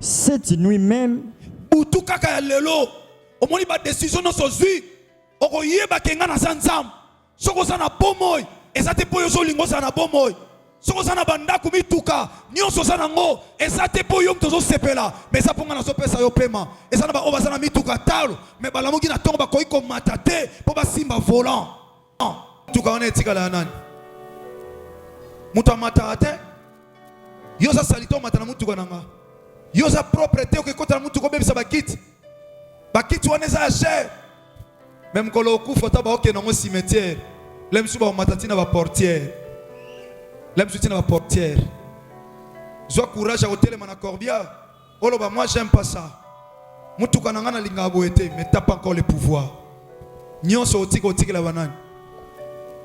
Cette nuit même, butu kaka ya lelo omoni ba décision nyonso zwi okoyeba kenga na nzambe soko oza na bomoi eza te mpo yo ozolinga oza na bomoi soko oza na bandako mituka nyonso oza nango eza te mpo yo moto ozosepela mais eza mpo nga nazopesa yo pema eza na baoyo baza na mituka talo mais balamuki na ntongo bakoki komata te mpo basimba volant mituka wana etikala ya nani moto amataka te yo oza salite omata na mutuka na nga yo oza propre te okekota na mutuka obebisa bakiti wana eza ya cher mais mokolo okufa ta baokende yango cimetière lemsu baomata ntina baportière lemsu ntina baportière zwa courage ya kotelema na corbia oloba moi j'aime pas ça mutuka na nga nalingaka boye te mais t'as pas encore le pouvoir nyonso otika otikela banani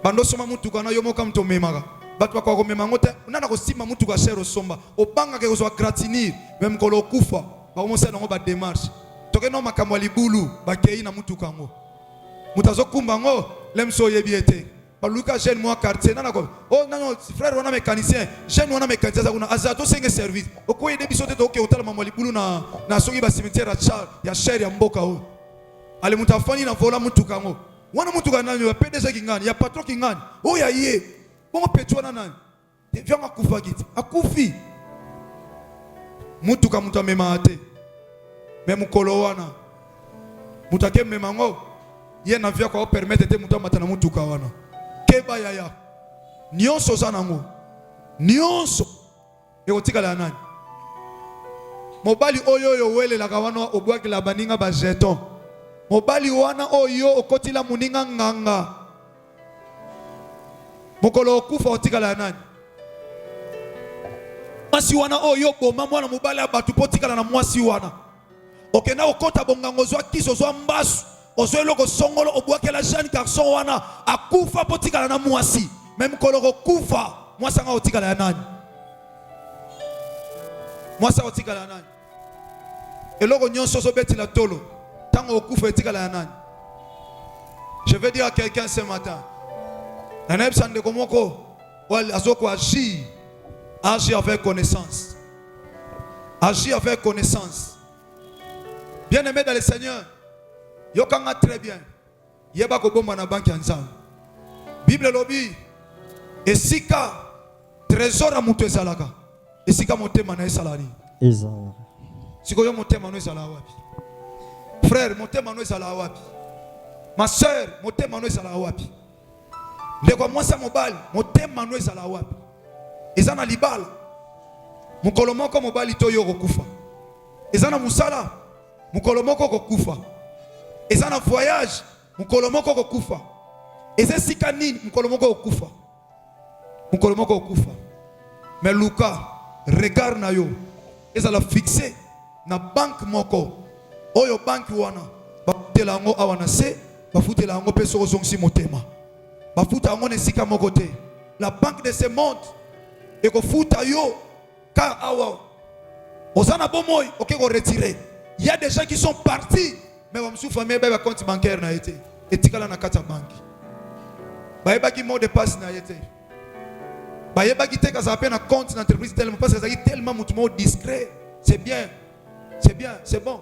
bando soma mutuka na yo moka moto omemaka bato bakoka komema yango te nana kosimba mutuka cher osomba obangaka kozwa gratinir me mokolo okufa bakomosala yango badémarche toke no makambo ya libulu bakei na mutuka yango moto azokumba yango lemso oyebi ete baluka jeune mwa quartier nana ko oh non frère wana mécanicien jeune wana mécanicien za kuna aza to senge service okoyede biso te toke otala mambo ya libulu na soki ba cimetière ya cher ya mboka o ale moto afani na vola mutuka yango wana mutuka nani ya PDG kingani ya patron kingani o ya ye bongo petwa na nani devient akufa kiti akufi mutuka mutu amema ate me mukolo wana mutu akemema ngo ye na vya kwa permettre te mutu amata na mutuka wana keba yaya nyonso za nango nyonso ekotikala ya nani mobali oyo oyo welelaka wana obwakela baninga ba jeton mobali wana oyo okotila muninga nganga mokolo okufa otikala ya nani mwasi wana oyo boma mwana mobali abatu potikala na mwasi wana okenda okota bongango zwa kiso zwa mbasu ozwe loko songolo obwakela jeune garçon wana akufa potikala na mwasi même mokolo okufa mwasi anga otikala ya nani mwasi otikala ya nani eloko nyonso ozobetila tolo tango okufa etikala ya nani Je veux dire à quelqu'un ce matin. Agir avec connaissance. Agir avec connaissance. Bien-aimé dans le Seigneur, yokanga très bien. Yeba ko bomba na banki ensemble. Bible lobi esika trésor a mutu ezalaka. Esika motema na esalani. Ezala. Sikoyo motema no ezala wapi? Frère, motema no ezala wapi? Ma soeur, motema no ezala wapi? Ndeko mwasa mobali, motema no ezala wapi? Ezana libala. Mukolo moko mobali to yo kokufa. Ezana musala. Mukolo moko kokufa. Ezana voyage. Mukolo moko kokufa. Eze sika nini mukolo moko kokufa. Mukolo moko kokufa. Mais Luka, regard na yo. Ezala fixé na banque moko. Oyo banque wana. Bafutela yango awana se, bafutela yango pe soko zongsi motema. Bafuta yango nesika moko te. La banque de ce monde et ko futa yo car awa osana bomoy OK ko retirer. Il y a des gens qui sont partis mais ba msou famille ba compte bancaire na été etikala na kata banque. Ba yeba ki mot de passe na été. Ba yeba ki te ka za peine na compte d'entreprise tellement parce que ça est tellement mutumo discret. C'est bien. C'est bien, c'est bon.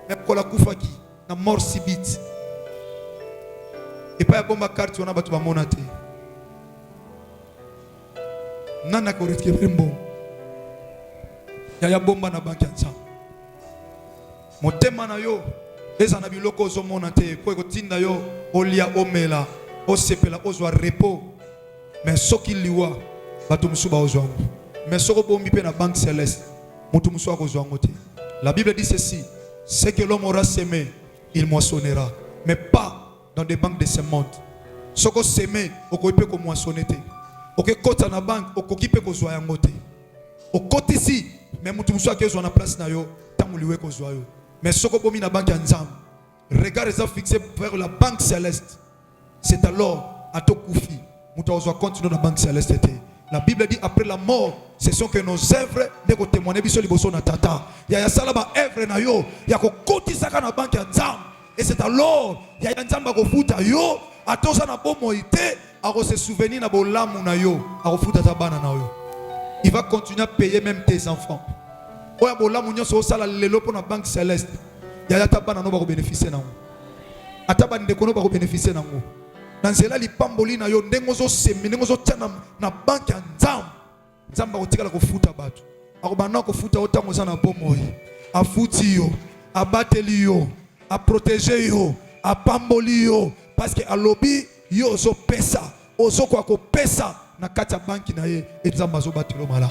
Mais pour la kufa ki na mort subite. Et pas ya bomba carte on a batu ba monate. Nana ko retrouver mbon. Ya bomba na banki ensemble. Motema na yo eza na biloko zo monate ko tinda yo olia omela osepela ozwa repos. Mais soki liwa batu musuba ozwa. Mais soko bombi pe na banque céleste. Mutu musuba kozwa ngote. La Bible dit ceci, ce que l'homme aura semé, il moissonnera, mais pas dans des banques de ce monde. Soko semé, okoipe ko moissonnete. OK kota na banque, okokipe ko zwa yangote. Okoti si, mais mutu musuba ke zo na place na yo, tamuliwe ko zwa yo. Mais soko bomi na banque ensemble. Regard les fixé vers la banque céleste. C'est alors à to koufi, mutu ozwa continuer na banque céleste. La Bible dit après la mort, ce sont que nos œuvres ne ko témoigner biso liboso na tata. Ya salaba œuvre na yo, ya ko kotisaka na banque ensemble. Et c'est alors ya nzamba ko futa yo, atoza na bomoité, a se souvenir na bolamu na yo, a ko futa ta bana na yo. Il va continuer à payer même tes enfants. Oya bolamu nyoso sala lelo po na banque céleste. Ya ta bana no ba ko bénéficier na ngo. Ata ba ndeko no ba ko bénéficier na ngo. Nanzela li pamboli na yo ndengo zo semi ndengo zo tana na banque nzamba. Nzamba ko tikala ko futa batu. Ako bana ko futa otango za na bomoyi. A futi yo, a bateli yo, a protéger yo, a pamboli yo parce que a lobby yo zo pesa, ozo kwa ko pesa na kati ya banki na ye et nzamba zo batelo mala.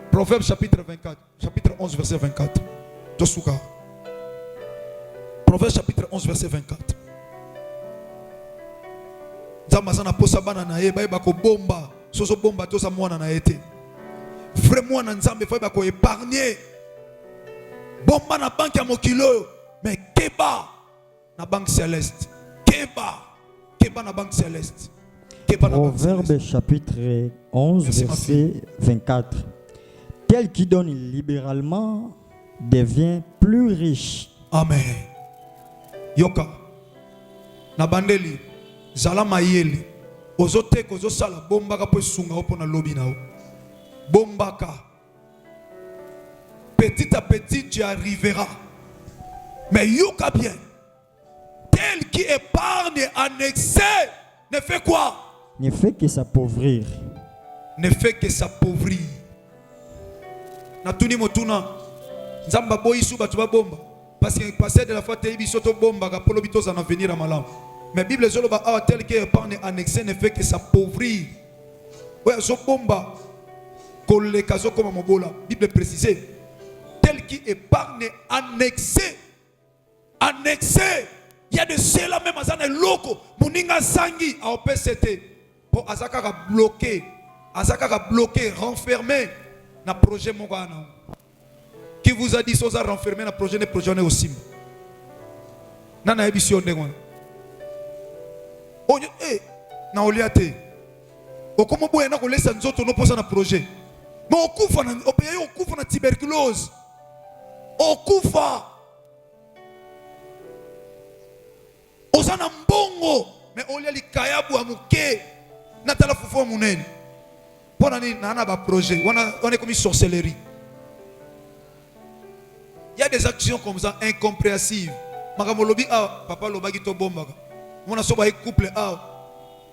Proverbe chapitre 24, chapitre 11 verset 24. Tosuka. Proverbe chapitre 11 verset 24. Nzamba sana posa bana na ye ba ko bomba, soso bomba to sa mwana na ete. Vraiment na nzambe fa ba ko épargner. Bomba na banque ya mokilo, mais keba na banque céleste. Keba na banque céleste. Proverbe chapitre 11 verset 24. Tel qui donne libéralement devient plus riche. Amen. Yoka. Na bandeli zala mayele. Ozote kozo sala bombaka po sunga opo na lobi na o. Bombaka. Petit à petit tu arriveras. Mais yoka bien. Tel qui épargne en excès ne fait quoi? Ne fait que s'appauvrir. Ne fait que s'appauvrir. Natuni motuna nzamba boyisu batu ba bomba parce que passé de la fois te biso to bomba ka polo bitoza na venir à malam. Mais Bible zolo ba a tel qui épargne en excès ne fait que s'appauvrir. Ouais zo bomba kolle kazo comme mobola. Bible précisé tel qui épargne en excès. En excès. Il y a de cela même azana loko muninga sangi a OPCT pour azaka ka bloquer renfermer na projet mongana. Qui vous a dit soza renfermer na projet ne projet ne aussi. Nana émission ndengona. Onyo na oliate. Okomo boye na ko lesa nzoto no posa na projet. Mais okufa na opeyo okufa na tuberculose. Okufa. Ozana mbongo mais olia likayabu amuke natala fufu munene. Pona ni nana ba projet, on est comme une sorcellerie. Il y a des actions comme ça incompréhensibles. Makamolobi ah papa lobaki to bomba. Mona soba e couple ah.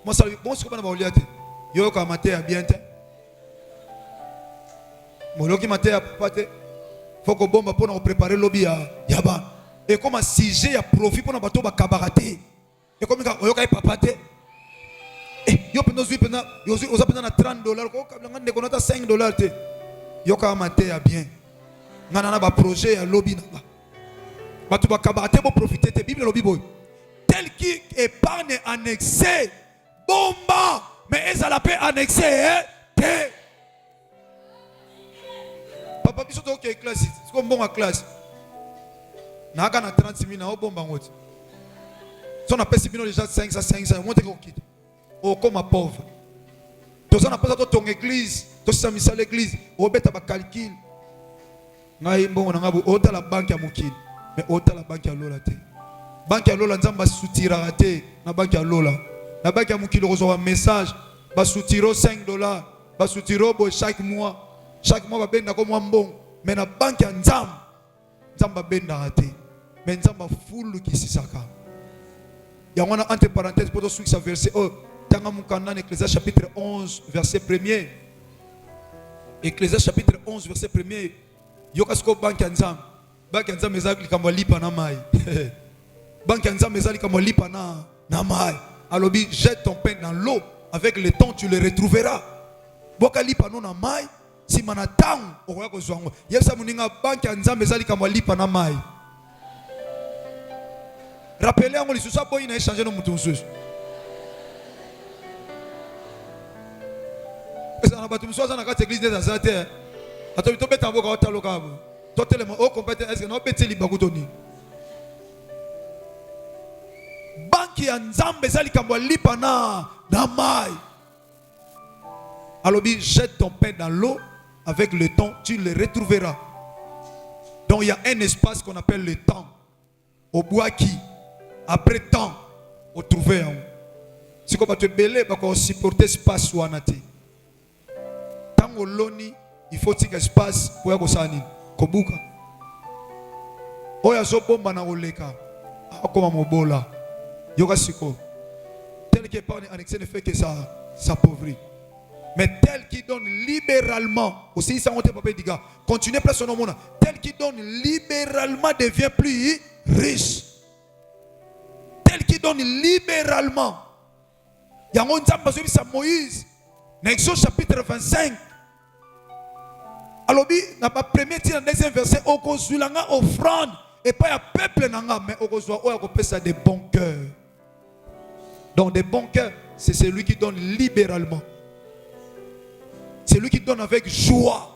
Moi ça bon ce que na ba oliate. Yo ka maté à bien te. Moloki maté à papa te. Faut que bomba pour nous préparer lobby à yaba. Et comme un sujet ya profit pour nous bateau ba kabarate. Et comme yo ka papa te. Yo pena zui pena yo zui oza pena na $30 ko kabla ngande ko nota $5 te. Yo ka maté à bien. Ngana na ba projet ya lobby na. Bato ba kabarate bo profiter te Bible lobby boy. Tel qui épargne annexé bomba mais ça la paix annexé te. Papa biso to ke classe c'est comme bon à classe. Na ka na 30 000 na bomba ngoti. So na pesi bino déjà 500 monte ko kit. O comme pauvre. To ça na pas to ton église, to ça misala l'église, o beta ba calcul. Ngai mbongo na ngabo ota la banque ya mukini. Mais ota la banque ya lola te. Banque ya lola nzamba soutira te na banque ya lola. Na banque ya mukini reçoit un message, ba soutiro $5, ba soutiro bo chaque mois. Chaque mois, benda comme un bon. Mais la banque en Nzam, Nzamba benda raté. Mais Nzamba full qui s'y saka. Il y a entre parenthèses pour suivre ce verset. Oh, Tanga Mukanda, Ecclésiaste chapitre 11, verset 1er. Ecclésiaste chapitre 11, verset 1er. Yokasko banque en Nzam. Banque en Nzam, mais ça, comme lipa na mai. Banque en Nzam, mais ça, comme lipa na mai. Alors, jette ton pain dans l'eau. Avec le temps, tu le retrouveras. Boka lipa na mai. Si manatang okoya kozwango yesa muninga banki ya nzambe ezali kamwa lipa na mai. Rappelez yango lisusu boyi na échanger no mutu mususu. Esa na batu mususu na kati église des azate. Ato to beta boka otaloka bo. To telema o compétent est-ce que no beti libaku toni. Banki ya nzambe ezali kamwa lipa na mai. Alors jette ton pain dans l'eau. Avec le temps, tu le retrouveras. Donc il y a un espace qu'on appelle le temps. Au bois qui, après temps, au trouver. Si on va te belé, on va supporter espace ou anati. Tant au loni, il faut que espace pour y aller. Kobuka. Oya zo bomba na oleka. Akoma mobola. Yoga siko. Tel que pas annexé ne fait que ça s'appauvrit. Mais tel qui donne libéralement, aussi ça on te peut dire, continuez plus son nom. Tel qui donne libéralement devient plus riche. Tel qui donne libéralement. Il y a un exemple de Moïse, dans Exode chapitre 25. Alors, dans le premier tir, dans le deuxième verset, on construit l'anga offrande et pas un peuple nanga, mais on construit ça de bons cœurs. Donc, des bons cœurs, c'est celui qui donne libéralement. C'est lui qui donne avec joie.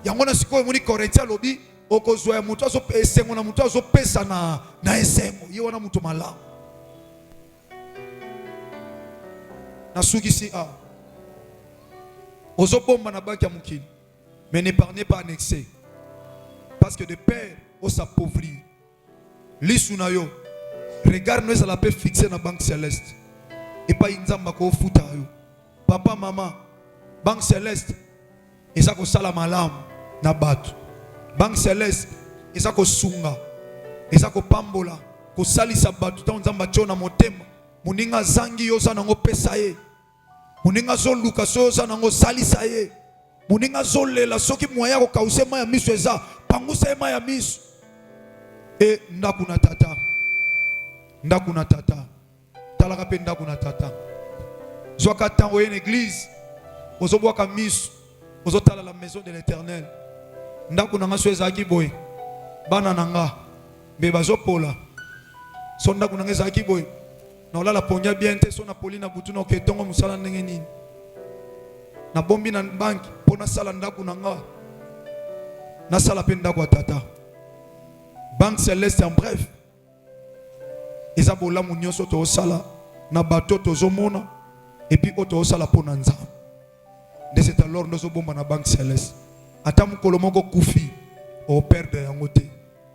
Il y a un siko muni Corinthien lobi okozwa mutu azo esengo na mutu azo pesa na esengo yona mutu mala. Na suki si a. Ozo bomba na banque ya mukini. Mais n'épargnez pas annexé. Parce que de père on s'appauvrit. Lisuna yo. Regarde nous à la paix fixée dans banque céleste. Et pas inzamba ko futa yo. Papa maman Banque céleste, et ça ko sala malam na batu. Banque céleste, et ça ko sunga, et ça ko pambola, ko sali sa batu ta nzamba chona motema. Muninga zangi yo sa nango pesa ye. Muninga zo luka so sa nango sali sa ye. Muninga zo lela soki moya ko kause ma ya miso eza, pangusa ma ya miso. E ndakuna tata. Ndakuna tata. Talaka pe ndakuna tata. Zoka tango une église. Ozoboa kamis, ozotala la maison de l'Éternel. Ndaku nanga swezaki boy. Bana nanga. Be bazopola. So ndaku nanga ezaki boy. Na olala ponya bien te so na polina butu na ketongo musala ndenge nini. Na bombi na banki pona sala ndaku nanga. Na sala pe ndaku atata. Banque céleste en bref. Ezabola munyoso to sala na bateau to zomona et puis oto sala pona nzambe. De cet alors nous sommes dans la banque céleste. Atam kolomoko kufi au père de yangote.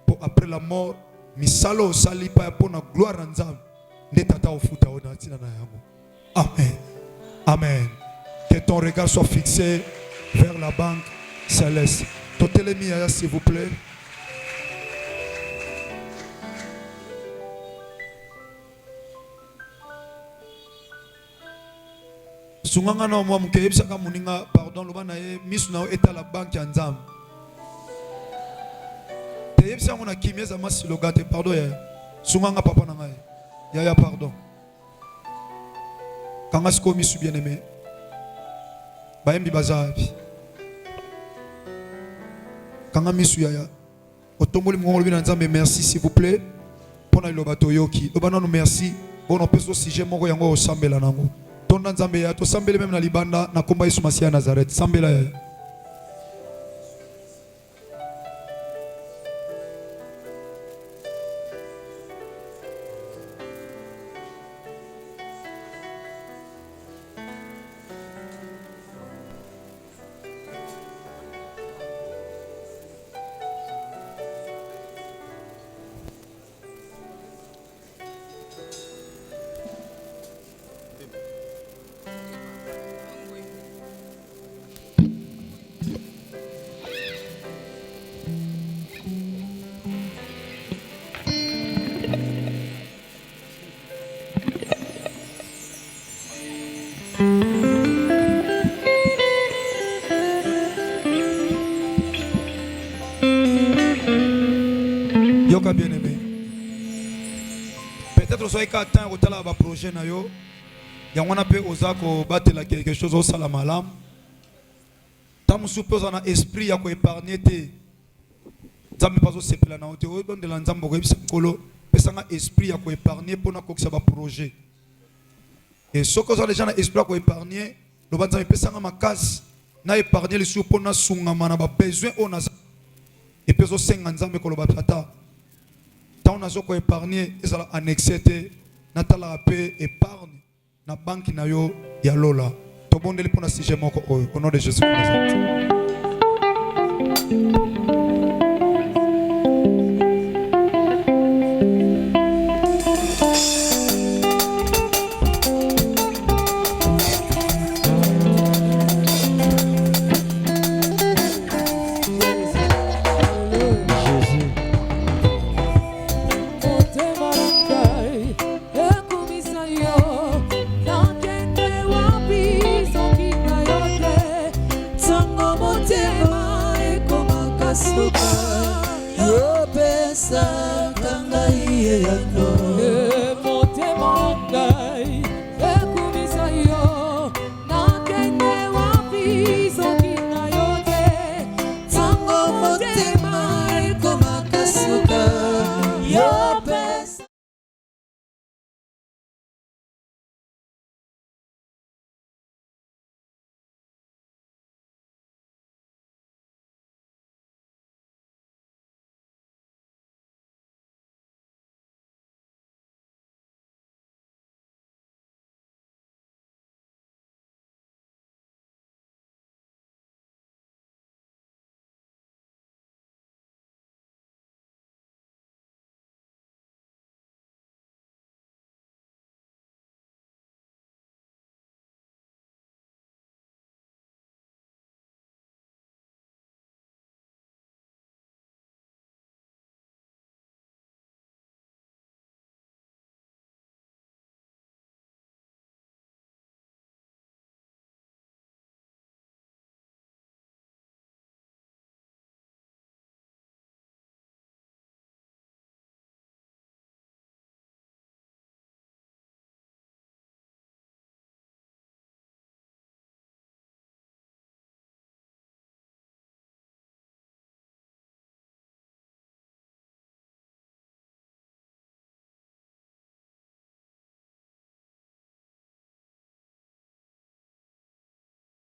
Pour après la mort, misalo osali pa pona gloire na Nzambe nde tata ofuta ona tina na yango. Amen. Amen. Que ton regard soit fixé vers la banque céleste. Totelemi aya s'il vous plaît. Sunganga na mwa mke yebisaka muninga pardon loba na ye misu na eta la banque ya Nzambe. Te yebisa ngona kimeza masilo gate pardon ya. Sunganga papa na ngai. Ya pardon. Kanga siko misu bien aimé. Bayembi bazabi. Kanga misu ya. Otomboli mongolo bina Nzambe merci s'il vous plaît. Pona iloba toyoki. Loba nanu merci. Bon peso sujet moko yango osambela nango. Tonda Nzambe ya to sambele même na libanda na komba Yesu Masia Nazareth. Sambela ya. Yoka bien-aimé. Peut-être soyez qu'atteint au tala ba projet na yo. Yangwana pe ozako batela quelque chose au salamalam. Tamu suppose na esprit ya ko épargner te. Nzambe pazo sepela na ote o de la nzambo ko ebisa kolo pesanga esprit ya ko épargner pona ko kisa ba projet. Et ce que ça les gens na esprit ko épargner, lo banzambe pesanga makasi na épargner les sous pona sunga mana ba besoin on a et peso senga nzambe ko lo ba tata. Tant on a ko épargner et ça annexé te natala pe épargne na banque na yo ya lola. To bondeli pona sujet moko au nom de Jésus Christ. Yo pesa kanga iye yano